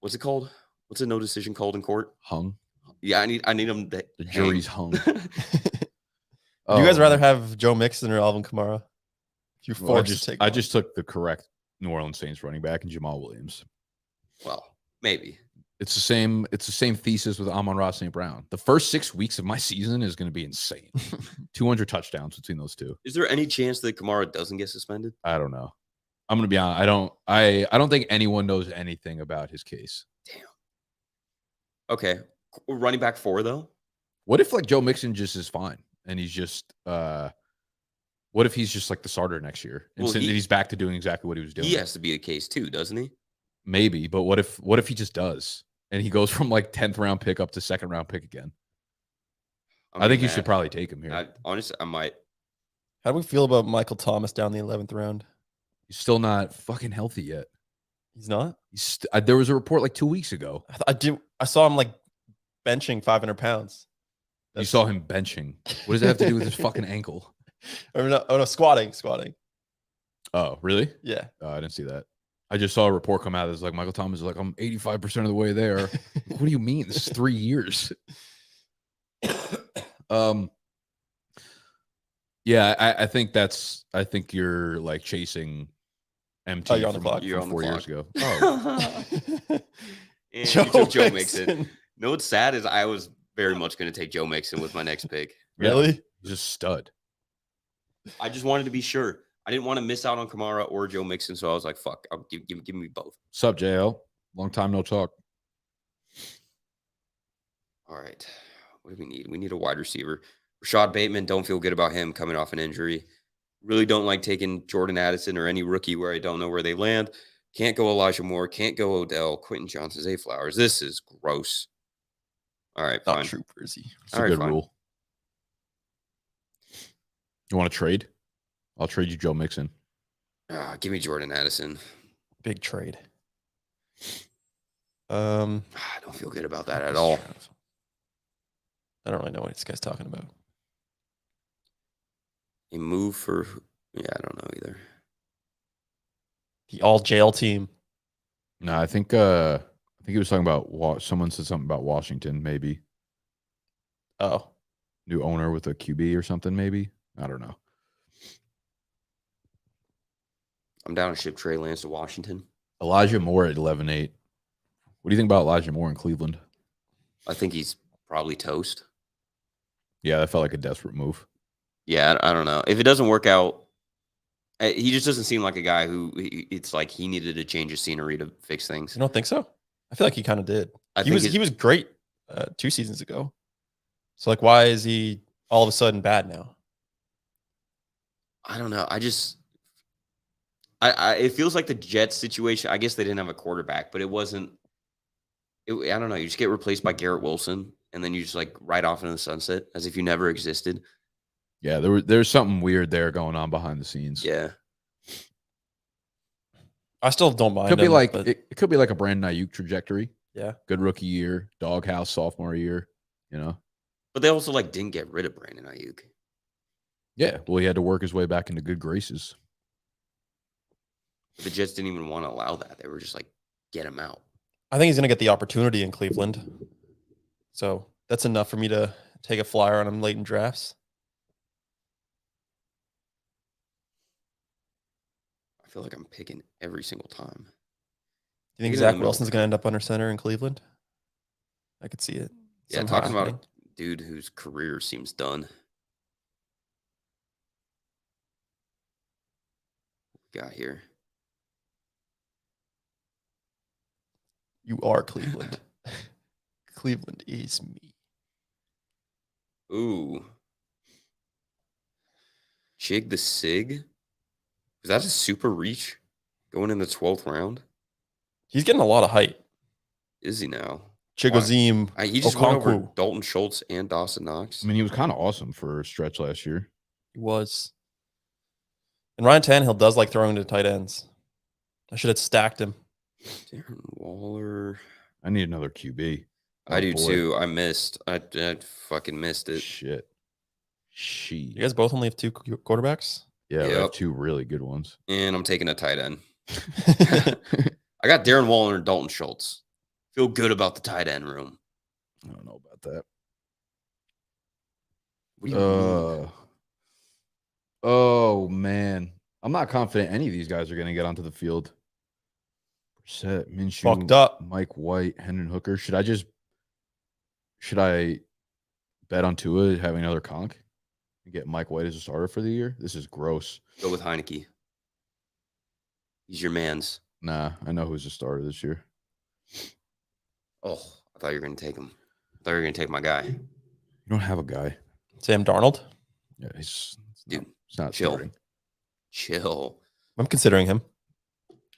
What's it called? What's a no decision called in court? Hung. Yeah, I need them to The jury's hung. Would you guys rather have Joe Mixon or Alvin Kamara? If you Well, forced to take I one. just took the correct New Orleans Saints running back and Jamal Williams. Well, maybe. It's the same thesis with Amon-Ra St. Brown. The first 6 weeks of my season is going to be insane. 200 touchdowns between those two. Is there any chance that Kamara doesn't get suspended? I don't know. I'm going to be honest. I don't think anyone knows anything about his case. Damn. Okay. Running back 4, though? What if like Joe Mixon just is fine and he's just what if he's just like the starter next year and Well, he's back to doing exactly what he was doing? He has to be the case too, doesn't he? Maybe, but what if he just does and he goes from like 10th round pick up to 2nd round pick again? I think you should probably take him here. Honestly, I might. How do we feel about Michael Thomas down the 11th round? He's still not fucking healthy yet. He's not? There was a report like 2 weeks ago. I saw him like benching 500 pounds. You saw him benching. What does that have to do with his fucking ankle? Or no, squatting. Oh, really? Yeah. I didn't see that. I just saw a report come out that's like Michael Thomas is like, I'm 85% of the way there. What do you mean? This is 3 years. Yeah, I think you're like chasing MT you're on the clock. from 4 years ago. Oh. And Joe you took Joe Mixon. Mixon. No, what's sad is I was very much going to take Joe Mixon with my next pick. Really? He's a stud. I just wanted to be sure. I didn't want to miss out on Kamara or Joe Mixon, so I was like, "Fuck, give me both." Sup, JL? Long time no talk. All right, what do we need? We need a wide receiver. Rashad Bateman. Don't feel good about him coming off an injury. Really don't like taking Jordan Addison or any rookie where I don't know where they land. Can't go Elijah Moore. Can't go Odell. Quentin Johnson. Zay Flowers. This is gross. All right, Not fine. true, Brizzy. It's a good rule. You want to trade? I'll trade you Joe Mixon. Give me Jordan Addison. Big trade. I I don't feel good about that at all. I don't really know what this guy's talking about. A move for I don't know either. The all jail team. No, I think he was talking about someone said something about Washington, maybe. Oh. New owner with a QB or something, maybe. I don't know. I'm down to ship Trey Lance to Washington. Elijah Moore at 11-8. What do you think about Elijah Moore in Cleveland? I think he's probably toast. Yeah, that felt like a desperate move. Yeah, I don't know. If it doesn't work out, he just doesn't seem like a guy who it's like he needed a change of scenery to fix things. You don't think so? I feel like he kind of did. He was great 2 seasons ago. So like, why is he all of a sudden bad now? I don't know. It feels like the Jets situation. I guess they didn't have a quarterback, but it wasn't. I don't know. You just get replaced by Garrett Wilson, and then you just like ride off into the sunset as if you never existed. Yeah, there's something weird there going on behind the scenes. Yeah, I still don't mind. Could be him, like but it could be like a Brandon Ayuk trajectory. yeah, Good rookie year, doghouse sophomore year. You know. but they also like didn't get rid of Brandon Ayuk. Yeah, well, he had to work his way back into good graces. The Jets didn't even want to allow that. They were just like, get him out. I think he's going to get the opportunity in Cleveland. So that's enough for me to take a flyer on him late in drafts. I feel like I'm picking every single time. Do you think Pick it in the Zach middle. Wilson's going to end up under center in Cleveland? I could see it. Yeah, somehow talking about happening. a dude whose career seems done. Got here. You are Cleveland. Cleveland is me. Ooh. Chig the Sig? Is that a super reach going in the 12th round? He's getting a lot of height. Is he now? Chigoziem He just went over Okonkwo. Dalton Schultz and Dawson Knox. I mean, he was kind of awesome for a stretch last year. He was. And Ryan Tannehill does like throwing to tight ends. I should have stacked him. Darren Waller. I need another QB. I do too. I missed. I fucking missed it. Shit. You guys both only have 2 quarterbacks? Yeah, we have Yep. 2 really good ones. And I'm taking a tight end. I got Darren Waller and Dalton Schultz. Feel good about the tight end room. I don't know about that. What do you mean? Oh man, I'm not confident any of these guys are going to get onto the field. Brissett, Minshew, Fucked up. Mike White, Hendon Hooker. Should I bet on Tua having another conk and get Mike White as a starter for the year? This is gross. Go with Heineke. He's your man's. Nah, I know who's a starter this year. Oh, I thought you were going to take him. I thought you were going to take my guy. You don't have a guy. Sam Darnold? Yeah, he's not chill. starting. Chill. I'm considering him.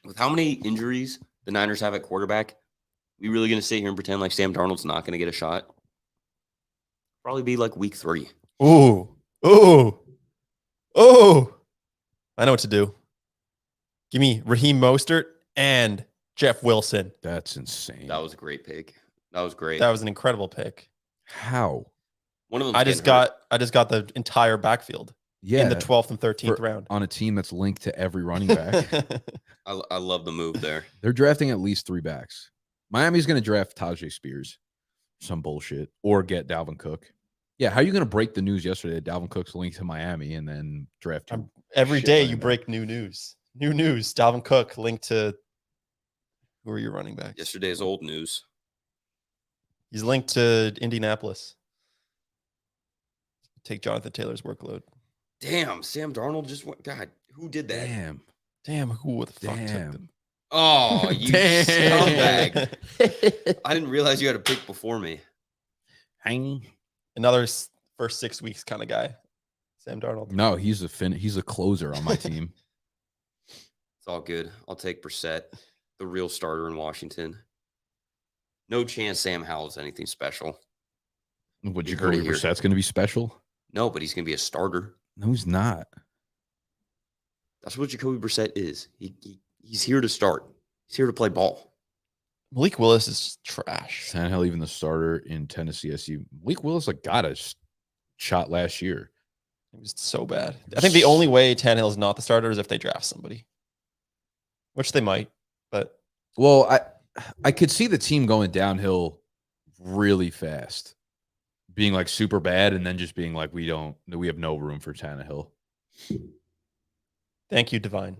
With how many injuries the Niners have at quarterback, we really going to sit here and pretend like Sam Darnold's not going to get a shot? Probably be like week 3. Ooh. I know what to do. Give me Raheem Mostert and Jeff Wilson. That's insane. That was a great pick. That was great. That was an incredible pick. How? One of them. I just got the entire backfield in the 12th and 13th round on a team that's linked to every running back. I love the move there. They're drafting at least 3 backs. Miami's going to draft Tajay Spears, some bullshit, or get Dalvin Cook. Yeah, how are you going to break the news yesterday that Dalvin Cook's linked to Miami and then draft him? Every day you break new news. New news. Dalvin Cook linked to who are your running backs? Yesterday's old news. He's linked to Indianapolis. Take Jonathan Taylor's workload. Damn, Sam Darnold just went. God, who did that? Damn, who the fuck took Damn. them? Oh, you scumbag. I didn't realize you had a pick before me. Another first 6 weeks kind of guy. Sam Darnold. No, he's a closer on my team. It's all good. I'll take Brissett, the real starter in Washington. No chance Sam Howell's anything special. Would You you heard it Jacoby here. Brissett's going to be special? No, but he's going to be a starter. No, he's not. That's what Jacoby Brissett is. He's here to start. He's here to play ball. Malik Willis is trash. Tannehill, even the starter in Tennessee SU. Malik Willis got a shot last year. It was so bad. I think the only way Tannehill is not the starter is if they draft somebody, which they might. But Well, I could see the team going downhill really fast, being like super bad, and then just being like, we have no room for Tannehill. thank you, Divine.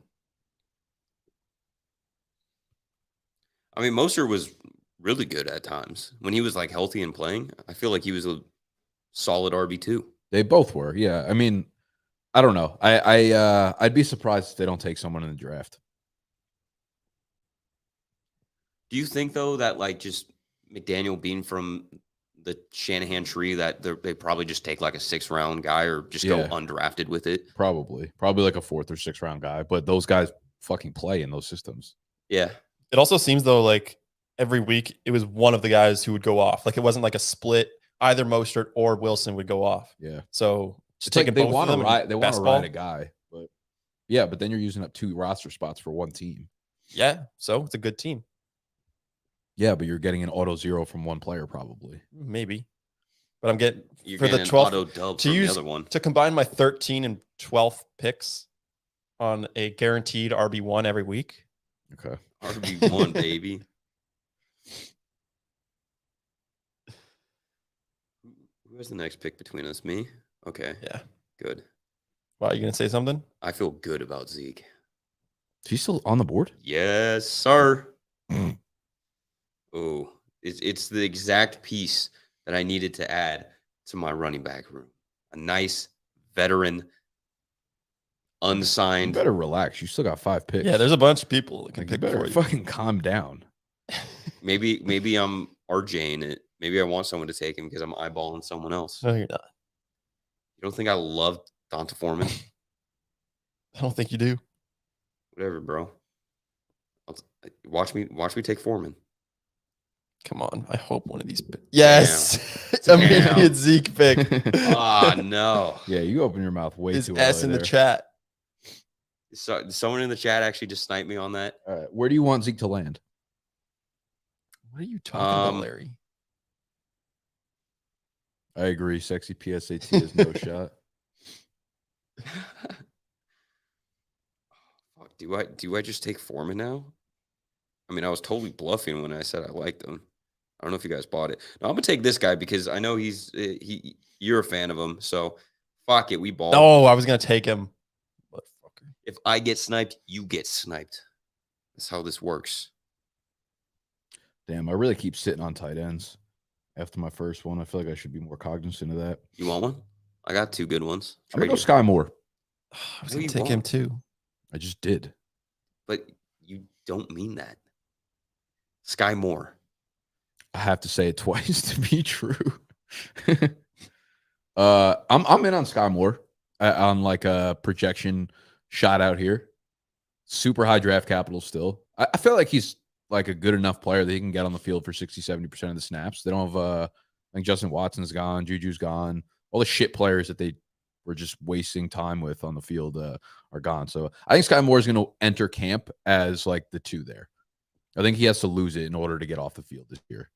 I mean, Mostert was really good at times. When he was like healthy and playing, I feel like he was a solid RB2. They both were, yeah. I mean, I don't know. I'd be surprised if they don't take someone in the draft. Do you think, though, that like just McDaniel being from the Shanahan tree, that they probably just take like a 6th-round guy or just go Yeah. undrafted with it? Probably like a 4th or 6th round guy, but those guys fucking play in those systems. Yeah. It also seems though like every week it was one of the guys who would go off. Like it wasn't like a split. Either Mostert or Wilson would go off. Yeah. So just It's like taking they both want of to them ride. and They want best to ball. ride a guy, but yeah, but then you're using up 2 roster spots for one team. Yeah, so it's a good team. Yeah, but you're getting an auto 0 from one player probably. Maybe. But I'm getting You're for the getting an 12th auto dub to from use the other one. to combine my 13 and 12th picks on a guaranteed RB1 every week. Okay. RB1, baby. Who has the next pick between us? Me? Okay. Yeah. Good. Wow, you gonna say something? I feel good about Zeke. Is he still on the board? Yes, sir. Oh, it's the exact piece that I needed to add to my running back room. A nice veteran, You unsigned. better relax. You still got 5 picks. Yeah, there's a bunch of people that can Like, you pick better for you. fucking calm down. Maybe I'm RJing it. Maybe I want someone to take him because I'm eyeballing someone else. No, you're not. You don't think I love Donta Foreman? I don't think you do. Whatever, bro. Watch me take Foreman. Come on. I hope one of these. Yes. Damn. Immediate Zeke pick. Ah, no. Yeah, you open your mouth way His too S early in the there. chat. So, did someone in the chat actually just snipe me on that? All right, where do you want Zeke to land? What are you talking about, Um, Larry? I agree. Sexy PSAT is no shot. Fuck, do I just take Foreman now? I mean, I was totally bluffing when I said I liked him. I don't know if you guys bought it. No, I'm gonna take this guy because I know you're a fan of him. So fuck it, we ball. No, I was gonna take him. Motherfucker. If I get sniped, you get sniped. That's how this works. Damn, I really keep sitting on tight ends after my first one. I feel like I should be more cognizant of that. You want one? I got 2 good ones. I'm gonna Trade go you. Sky Moore. I was No, gonna you take him won't. too. I just did. But you don't mean that. Sky Moore. I have to say it twice to be true. I'm in on Sky Moore on like a projection shot out here. Super high draft capital still. I feel like he's like a good enough player that he can get on the field for 60-70% of the snaps. They don't have I think Justin Watson's gone, Juju's gone. All the shit players that they were just wasting time with on the field are gone. So I think Sky Moore is going to enter camp as like the 2 there. I think he has to lose it in order to get off the field this year.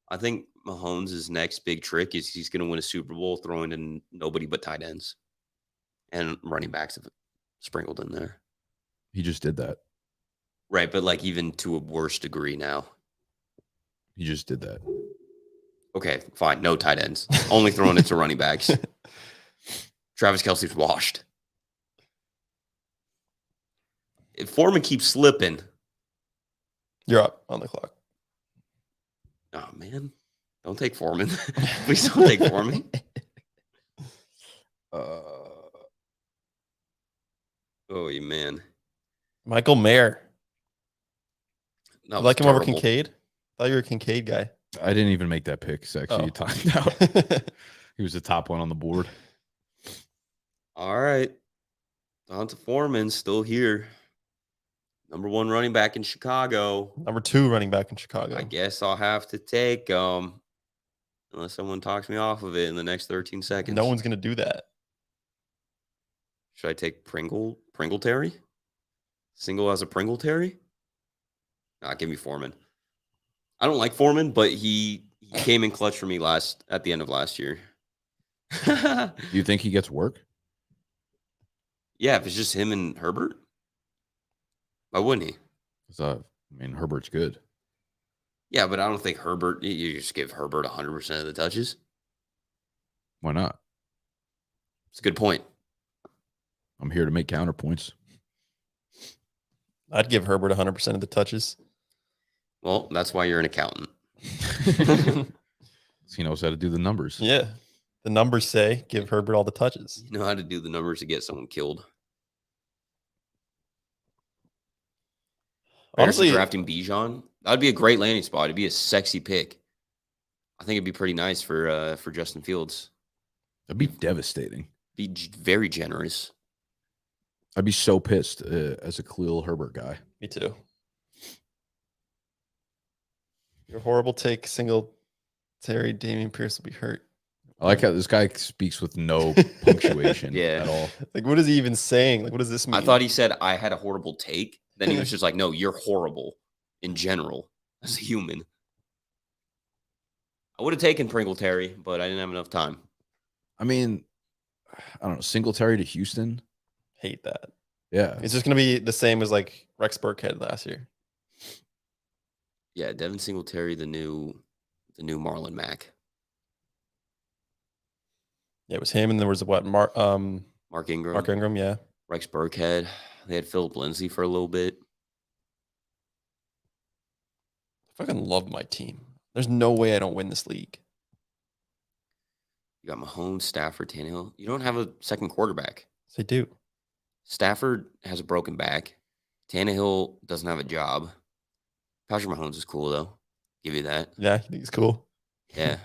I think Mahomes' next big trick is he's going to win a Super Bowl throwing in nobody but tight ends and running backs sprinkled in there. He just did that. Right, but like even to a worse degree now. He just did that. Okay, fine. No tight ends. Only throwing it to running backs. Travis Kelce's washed. If Foreman keeps slipping. You're up on the clock. Oh, man. Don't take Foreman. Please don't take Foreman. Oh, you man. Michael Mayer. That You was like him over terrible. Kincaid? I thought you were a Kincaid guy. I didn't even make that pick. It's actually Oh. timed out. He was the top one on the board. All right. Donta Foreman still here. Number 1 running back in Chicago. Number 2 running back in Chicago. I guess I'll have to take unless someone talks me off of it in the next 13 seconds. No one's going to do that. Should I take Pringletary? Single as a Pringletary? Nah, give me Foreman. I don't like Foreman, but he came in clutch for me at the end of last year. Do you think he gets work? Yeah, if it's just him and Herbert, why wouldn't he? I mean, Herbert's good. Yeah, but I don't think Herbert, you just give Herbert 100% of the touches. Why not? It's a good point. I'm here to make counterpoints. I'd give Herbert 100% of the touches. Well, that's why you're an accountant. He knows how to do the numbers. Yeah. The numbers say give Herbert all the touches. You know how to do the numbers to get someone killed. Honestly, drafting Bijan, that would be a great landing spot. It'd be a sexy pick. I think it'd be pretty nice for Justin Fields. That'd be devastating. Be very generous. I'd be so pissed as a Khalil Herbert guy. me too. Your horrible take, Singletary, Damian Pierce will be hurt. I like how this guy speaks with no punctuation Yeah. at all. Like, what is he even saying? Like, what does this mean? I thought he said I had a horrible take. Then he was just like, no, you're horrible in general as a human. I would have taken Pringletary, but I didn't have enough time. I mean, I don't know, Singletary to Houston. hate that. Yeah. It's just going to be the same as like Rex Burkhead last year. Yeah, Devin Singletary, the new Marlon Mack. Yeah, it was him, and there was what Mark Ingram. Mark Ingram, yeah. Rex Burkhead. They had Philip Lindsay for a little bit. I fucking love my team. There's no way I don't win this league. You got Mahomes, Stafford, Tannehill. You don't have a second quarterback. Yes, I do. Stafford has a broken back. Tannehill doesn't have a job. Patrick Mahomes is cool, though. Give you that. Yeah, I think he's cool. Yeah.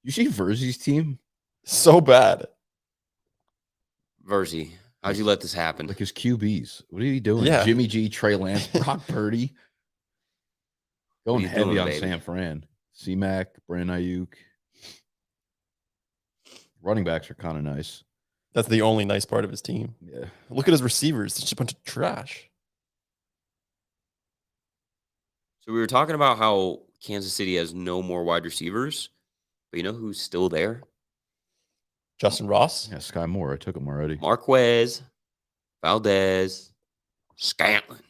You see Verzi's team? So bad. Verzi, how'd you let this happen? Like his QBs. What are you doing? Yeah. Jimmy G, Trey Lance, Brock Purdy. Going you heavy doing, on baby? San Fran. C-Mac, Brandon Ayuk. Running backs are kind of nice. That's the only nice part of his team. Yeah. Look at his receivers. It's just a bunch of trash. So we were talking about how Kansas City has no more wide receivers, but you know who's still there? Justin Ross. Yeah, Sky Moore. I took him already. Marquez, Valdez, Scantlin.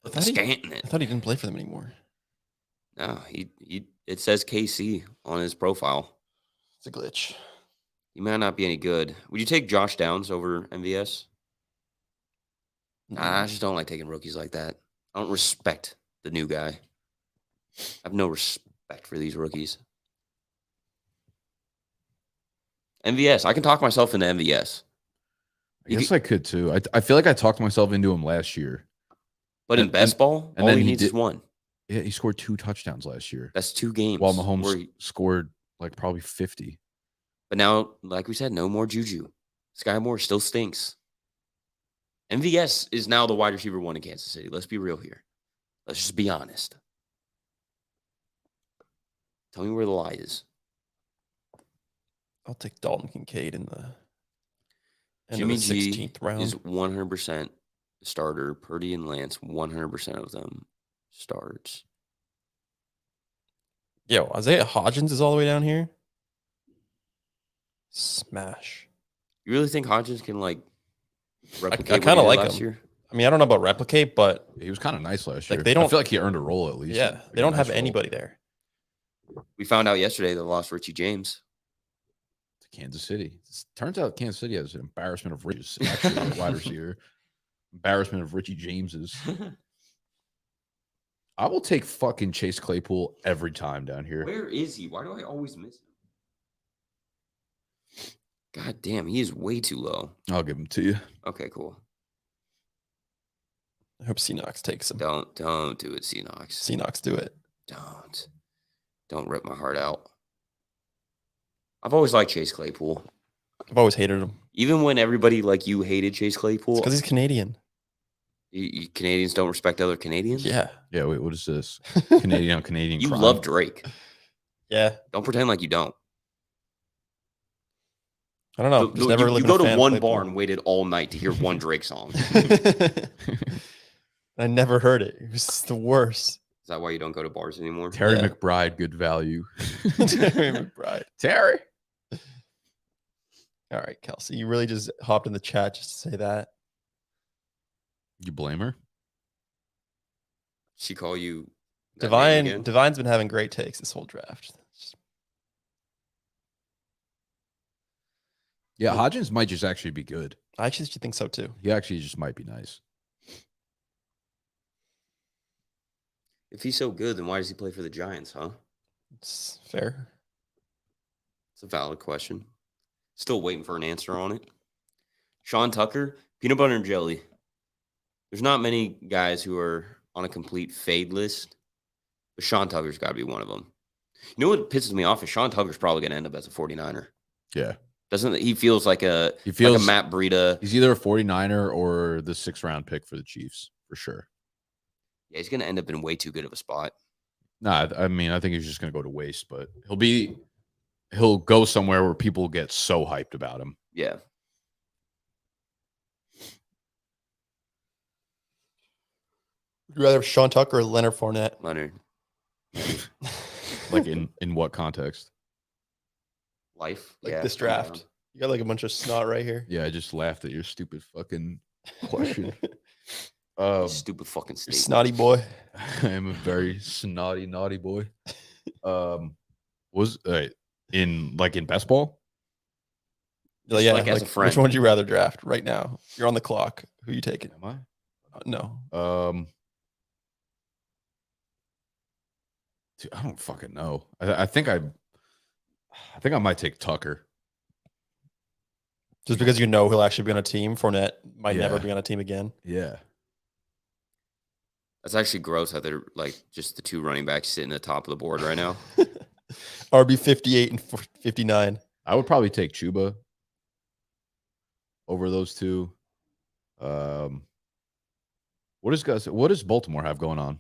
I thought he Scantlin. didn't play for them anymore. No, he it says KC on his profile. It's a glitch. He might not be any good. Would you take Josh Downs over MVS? Nah, I just don't like taking rookies like that. I don't respect the new guy. I have no respect for these rookies. MVS. I can talk myself into MVS. I guess I could too. I feel like I talked myself into him last year. But in And- best ball, and all then he he needs is did- one. Yeah, he scored 2 touchdowns last year. That's 2 games. While Mahomes where he- scored like probably 50. But now, like we said, no more Juju. Sky Moore still stinks. MVS is now the wide receiver 1 in Kansas City. Let's be real here. Let's just be honest. Tell me where the lie is. I'll take Dalton Kincaid in the end Jimmy of the G 16th round. is 100% starter. Purdy and Lance, 100% of them starts. Yo, Isaiah Hodgins is all the way down here. Smash. You really think Hodgins can like replicate? I what he kinda did like last him. year? I mean, I don't know about replicate, but He was kind of nice last Like, year. they I don't- feel like he earned a role at least. yeah, Like, they don't a have nice role. anybody there. We found out yesterday they lost Richie James. To Kansas City. Turns out Kansas City has an embarrassment of riches. Actually, a wide receiver. Embarrassment of Richie James's. I will take fucking Chase Claypool every time down here. Where is he? Why do I always miss him? God damn, he is way too low. I'll give him to you. Okay, cool. I hope Seahawks takes him. Don't do it, Seahawks. Seahawks do it. Don't rip my heart out. I've always liked Chase Claypool. I've always hated him. Even when everybody like you hated Chase Claypool. It's because he's Canadian. You Canadians don't respect other Canadians? Yeah. Yeah, wait, what is this? Canadian on Canadian You crime? love Drake. Yeah. Don't pretend like you don't. I don't know. You go to one bar and waited all night to hear one Drake song. I never heard it. It was the worst. Is that why you don't go to bars anymore? Terry Yeah. McBride, good value. Terry McBride. Terry. All right, Kelsey. You really just hopped in the chat just to say that. You blame her? She call you that name again? Divine's been having great takes this whole draft. Yeah, Hodgins might just actually be good. I actually think so too. He actually just might be nice. If he's so good, then why does he play for the Giants, huh? It's fair. It's a valid question. Still waiting for an answer on it. Sean Tucker, peanut butter and jelly. There's not many guys who are on a complete fade list, but Sean Tucker's got to be one of them. You know what pisses me off is Sean Tucker's probably going to end up as a 49er. Yeah. Doesn't he feels like a Matt Breida? He's either a 49er or the 6th round pick for the Chiefs, for sure. Yeah, he's going to end up in way too good of a spot. Nah, I mean, I think he's just going to go to waste, but he'll go somewhere where people get so hyped about him. Yeah. Would you rather have Sean Tucker or Leonard Fournette? Leonard. Like in what context? Life. Like yeah, this draft. You got like a bunch of snot right here. Yeah, I just laughed at your stupid fucking question. Stupid fucking You statement. snotty boy. I am a very snotty, naughty boy. In best ball? Like, yeah, like as a friend. Which one would you rather draft right now? You're on the clock. Who you taking? Am I? No. Dude, I don't fucking know. I think I might take Tucker. Just because you know he'll actually be on a team. Fournette might Yeah. never be on a team again. Yeah. That's actually gross how they're like just the two running backs sitting at the top of the board right now. RB 58 and 59. I would probably take Chuba over those two. What does Baltimore have going on?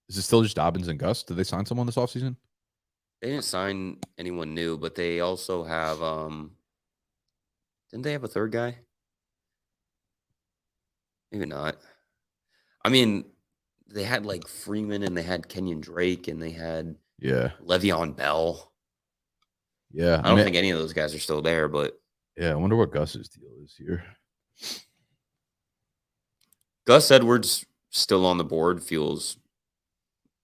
Is it still just Dobbins and Gus? Did they sign someone this offseason? They didn't sign anyone new, but they also have didn't they have a third guy? Maybe not. I mean, they had like Freeman and they had Kenyon Drake and they had Le'Veon Bell. Yeah. I don't think any of those guys are still there, but yeah, I wonder what Gus's deal is here. Gus Edwards still on the board feels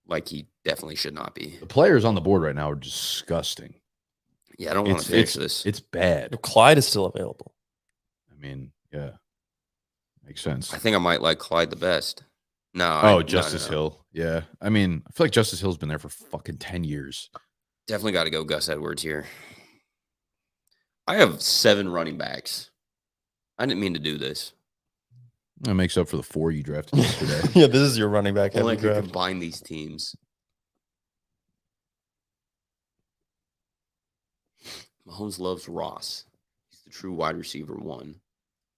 like he definitely should not be. The players on the board right now are disgusting. Yeah, I don't want to finish this. It's bad. Clyde is still available. I mean, yeah. Makes sense. I think I might like Clyde the best. No. Justice Hill. Yeah. I mean, I feel like Justice Hill's been there for fucking 10 years. Definitely got to go Gus Edwards here. I have 7 running backs. I didn't mean to do this. That makes up for the 4 you drafted yesterday. Yeah, this is your running back. I Heavy could draft. combine these teams. Mahomes loves Ross. He's the true wide receiver 1.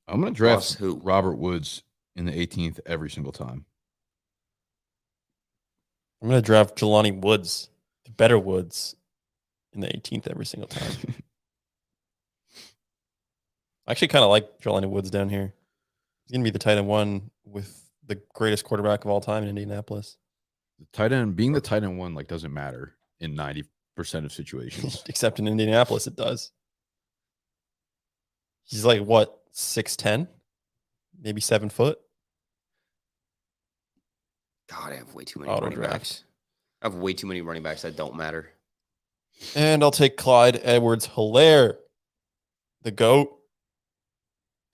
I'm going to draft Ross who? Robert Woods in the 18th every single time. I'm going to draft Jelani Woods, the better Woods, in the 18th every single time. I actually kind of like Jelani Woods down here. He's going to be the tight end 1 with the greatest quarterback of all time in Indianapolis. Being the tight end 1 doesn't matter in 90% of situations. Except in Indianapolis, it does. He's like, what, 6'10"? Maybe 7 foot? God, I have way too many Auto running draft. backs. I have way too many running backs that don't matter. And I'll take Clyde Edwards-Helaire, the GOAT.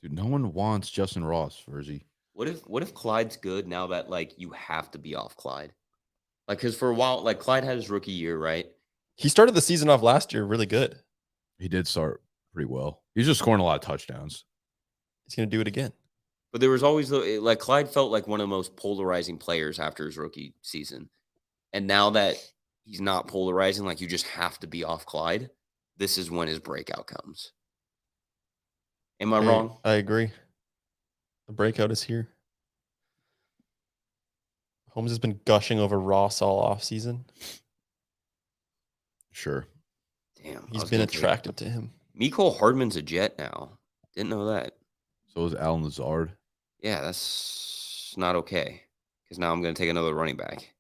Dude, no one wants Justin Ross, Verzi. What if Clyde's good now that you have to be off Clyde? Because for a while, Clyde had his rookie year, right? He started the season off last year really good. He did start pretty well. He's just scoring a lot of touchdowns. He's going to do it again. But there was always like Clyde felt like one of the most polarizing players after his rookie season. And now that he's not polarizing, like you just have to be off Clyde, this is when his breakout comes. Am I wrong? I agree. The breakout is here. Holmes has been gushing over Ross all offseason. Sure. Damn. He's been attracted to him. Mecole Hardman's a Jet now. Didn't know that. So is Alan Lazard. Yeah, that's not okay. Because now I'm going to take another running back.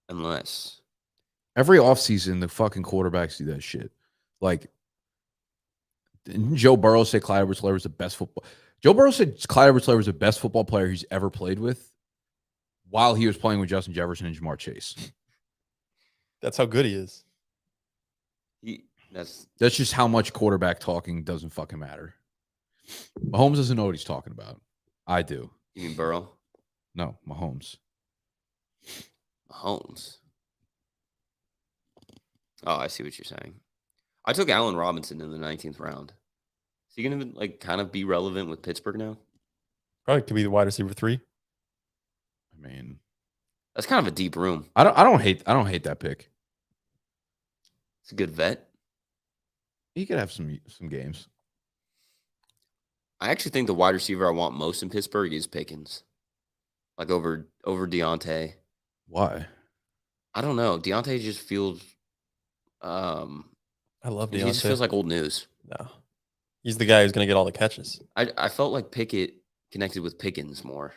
Unless. Every offseason, the fucking quarterbacks do that shit. Like, didn't Joe Burrow say Clyde Edwards-Helaire was the best football? Joe Burrow said Clyde Edwards-Helaire was the best football player he's ever played with while he was playing with Justin Jefferson and Jamar Chase. That's how good he is. That's just how much quarterback talking doesn't fucking matter. Mahomes doesn't know what he's talking about. I do. You mean Burrow? No, Mahomes. Mahomes. Oh, I see what you're saying. I took Allen Robinson in the 19th round. Is he going to like kind of be relevant with Pittsburgh now? Probably could be the wide receiver 3. I mean, that's kind of a deep room. I don't hate that pick. It's a good vet. He could have some games. I actually think the wide receiver I want most in Pittsburgh is Pickens. Like over Deontay. Why? I don't know. Deontay just feels I love Deontay. He just feels like old news. No. He's the guy who's going to get all the catches. I felt like Pickett connected with Pickens more.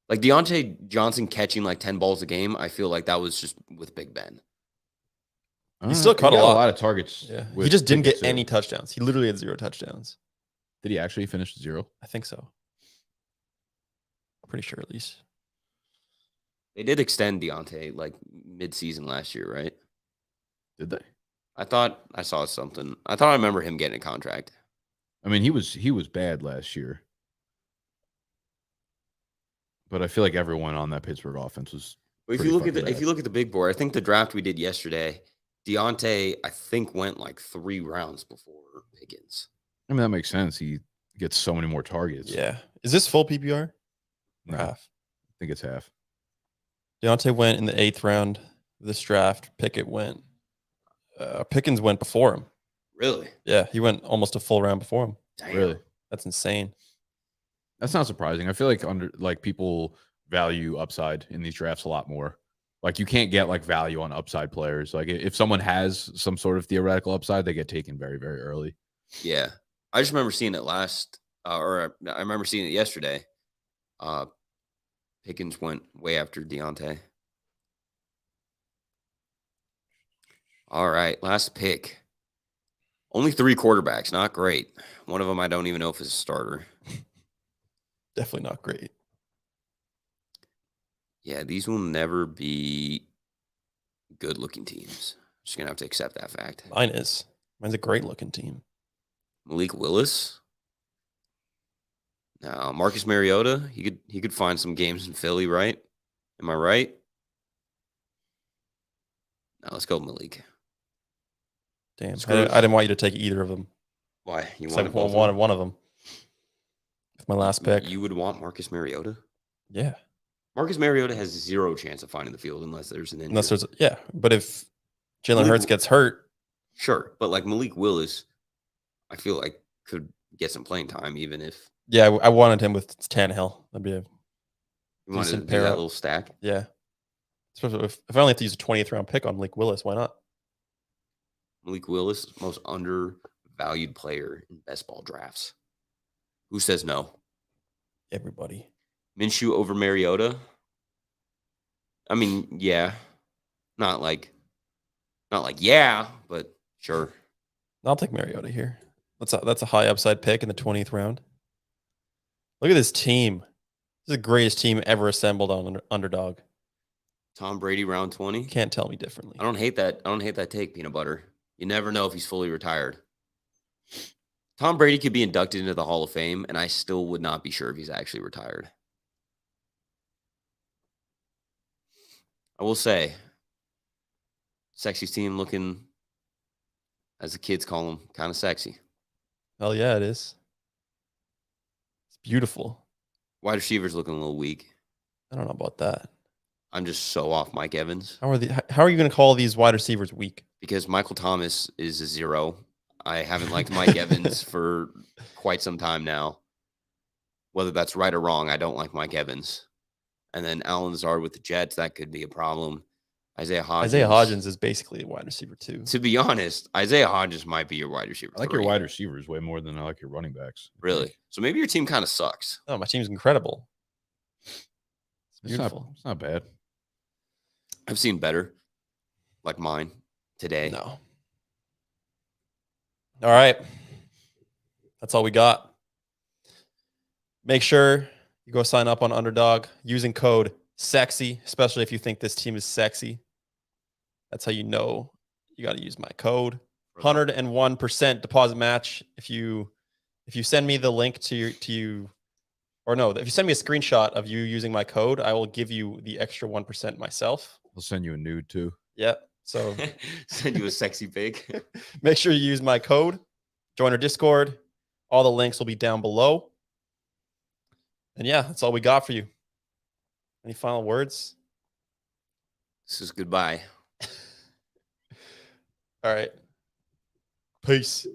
Like Deontay Johnson catching like 10 balls a game, I feel like that was just with Big Ben. He still caught a a lot. lot of targets. Yeah. He just didn't get any touchdowns. He literally had 0 touchdowns. Did he actually finish 0? I think so. Pretty sure, at least. They did extend Deontay like mid-season last year, right? Did they? I thought I saw something. I thought I remember him getting a contract. I mean, he was bad last year. But I feel like everyone on that Pittsburgh offense was. But if you look at the big board, I think the draft we did yesterday, Deontay, I think went like 3 rounds before Pickens. I mean, that makes sense. He gets so many more targets. Yeah. Is this full PPR? No, Half. I think it's half. Deontay went in the 8th round of this draft. Pickens went before him. Really? Yeah, he went almost a full round before him. Damn. Really? That's insane. That's not surprising. I feel like people value upside in these drafts a lot more. Like you can't get like value on upside players. Like if someone has some sort of theoretical upside, they get taken very, very early. Yeah. I just remember seeing it I remember seeing it yesterday. Pickens went way after Deontay. All right, last pick. Only 3 quarterbacks, not great. One of them I don't even know if it's a starter. Definitely not great. Yeah, these will never be good-looking teams. Just going to have to accept that fact. Mine's a great-looking team. Malik Willis. Now, Marcus Mariota, he could find some games in Philly, right? Am I right? Now, let's go Malik. Damn, I didn't want you to take either of them. Why? You wanted one of them. With my last pick. You would want Marcus Mariota? Yeah. Marcus Mariota has 0 chance of finding the field unless there's an injury. But if Jalen Hurts gets hurt. Sure, but like Malik Willis, I feel like could get some playing time even if. Yeah, I wanted him with Tannehill. That'd be a decent pair. That little stack. Yeah. Especially if I only have to use a 20th round pick on Malik Willis, why not? Malik Willis, most undervalued player in best ball drafts. Who says no? Everybody. Minshew over Mariota. I mean, yeah. Not like yeah, but sure. I'll take Mariota here. That's a high upside pick in the 20th round. Look at this team. This is the greatest team ever assembled on Underdog. Tom Brady round 20. Can't tell me differently. I don't hate that take, Peanut Butter. You never know if he's fully retired. Tom Brady could be inducted into the Hall of Fame, and I still would not be sure if he's actually retired. I will say, sexy team looking, as the kids call them, kind of sexy. Hell yeah, it is. It's beautiful. Wide receivers looking a little weak. I don't know about that. I'm just so off Mike Evans How are you going to call these wide receivers weak? because Michael Thomas is a 0. I haven't liked Mike Evans for quite some time now. Whether that's right or wrong, I don't like Mike Evans. And then Alan Lazard with the Jets, that could be a problem. Isaiah Hodgins is basically a wide receiver too. To be honest, Isaiah Hodgins might be your wide receiver. I like 3. your wide receivers way more than I like your running backs. Really? So maybe your team kind of sucks. No, my team's incredible. It's beautiful. It's not bad. I've seen better, like mine today. No. All right. That's all we got. Make sure you go sign up on Underdog using code SEXY, especially if you think this team is sexy. That's how you know you got to use my code. 101% deposit match. If you send me the link if you send me a screenshot of you using my code, I will give you the extra 1% myself. I'll send you a nude too. Yep. So Send you a sexy pic. make sure you use my code. Join our Discord. All the links will be down below. And yeah, that's all we got for you. Any final words? This is goodbye. All right. Peace.